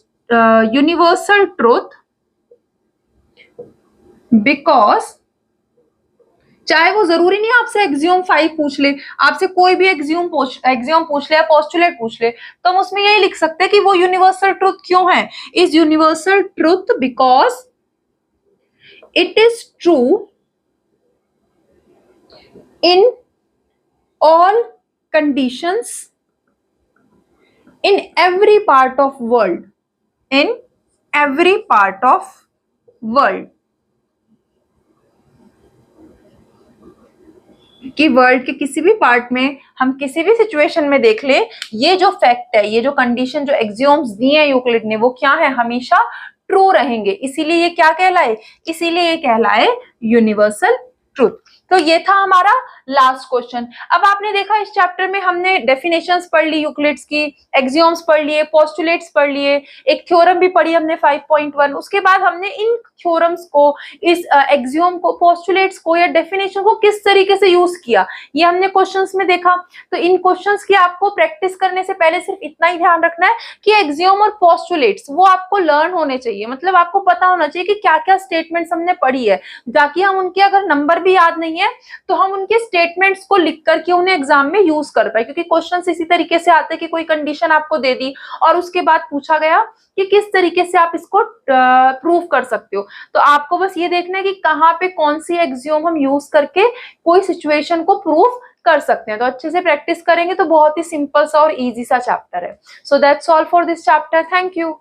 universal truth because, चाहे वो जरूरी नहीं आपसे एक्सियोम 5 पूछ ले, आपसे कोई भी एक्सियोम पूछ ले या पोस्टुलेट पूछ ले, तो हम उसमें यही लिख सकते हैं कि वो यूनिवर्सल ट्रूथ क्यों है। Is universal truth because it is true in all conditions in every part of world, in every part of world, कि वर्ल्ड के किसी भी पार्ट में हम किसी भी सिचुएशन में देख ले, ये जो फैक्ट है, ये जो कंडीशन, जो एक्सियोम्स दिए हैं यूक्लिड ने, वो क्या है, हमेशा ट्रू रहेंगे। इसीलिए ये क्या कहलाए, इसीलिए ये कहलाए यूनिवर्सल ट्रूथ। तो ये था हमारा लास्ट क्वेश्चन। अब आपने देखा इस चैप्टर में हमने डेफिनेशंस पढ़ ली यूक्लिड्स की, एक्सियोम्स पढ़ लिए, पोस्टुलेट्स पढ़ लिए, एक थ्योरम भी पढ़ी हमने 5.1। उसके बाद हमने इन थ्योरम्स को, इस एक्सियोम को, पोस्टुलेट्स को या डेफिनेशन को किस तरीके से यूज किया, ये हमने क्वेश्चंस में देखा। तो इन क्वेश्चंस की आपको प्रैक्टिस करने से पहले सिर्फ इतना ही ध्यान रखना है कि एक्सियोम और पोस्टुलेट्स वो आपको लर्न होने चाहिए, मतलब आपको पता होना चाहिए कि क्या क्या स्टेटमेंट्स हमने पढ़ी है, ताकि हम उनके अगर नंबर भी याद नहीं है तो हम उनके स्टेटमेंट्स को लिख करके उन्हें एग्जाम में यूज कर पाए। क्योंकि क्वेश्चन इसी तरीके से आते हैं कि कोई कंडीशन आपको दे दी और उसके बाद पूछा गया कि किस तरीके से आप इसको प्रूव कर सकते हो। तो आपको बस ये देखना है कि कहाँ पे कौन सी एक्सियोम हम यूज करके कोई सिचुएशन को प्रूव कर सकते हैं। तो अच्छे से प्रैक्टिस करेंगे तो बहुत ही सिंपल सा और इजी सा चैप्टर है। So that's all for this chapter. Thank you.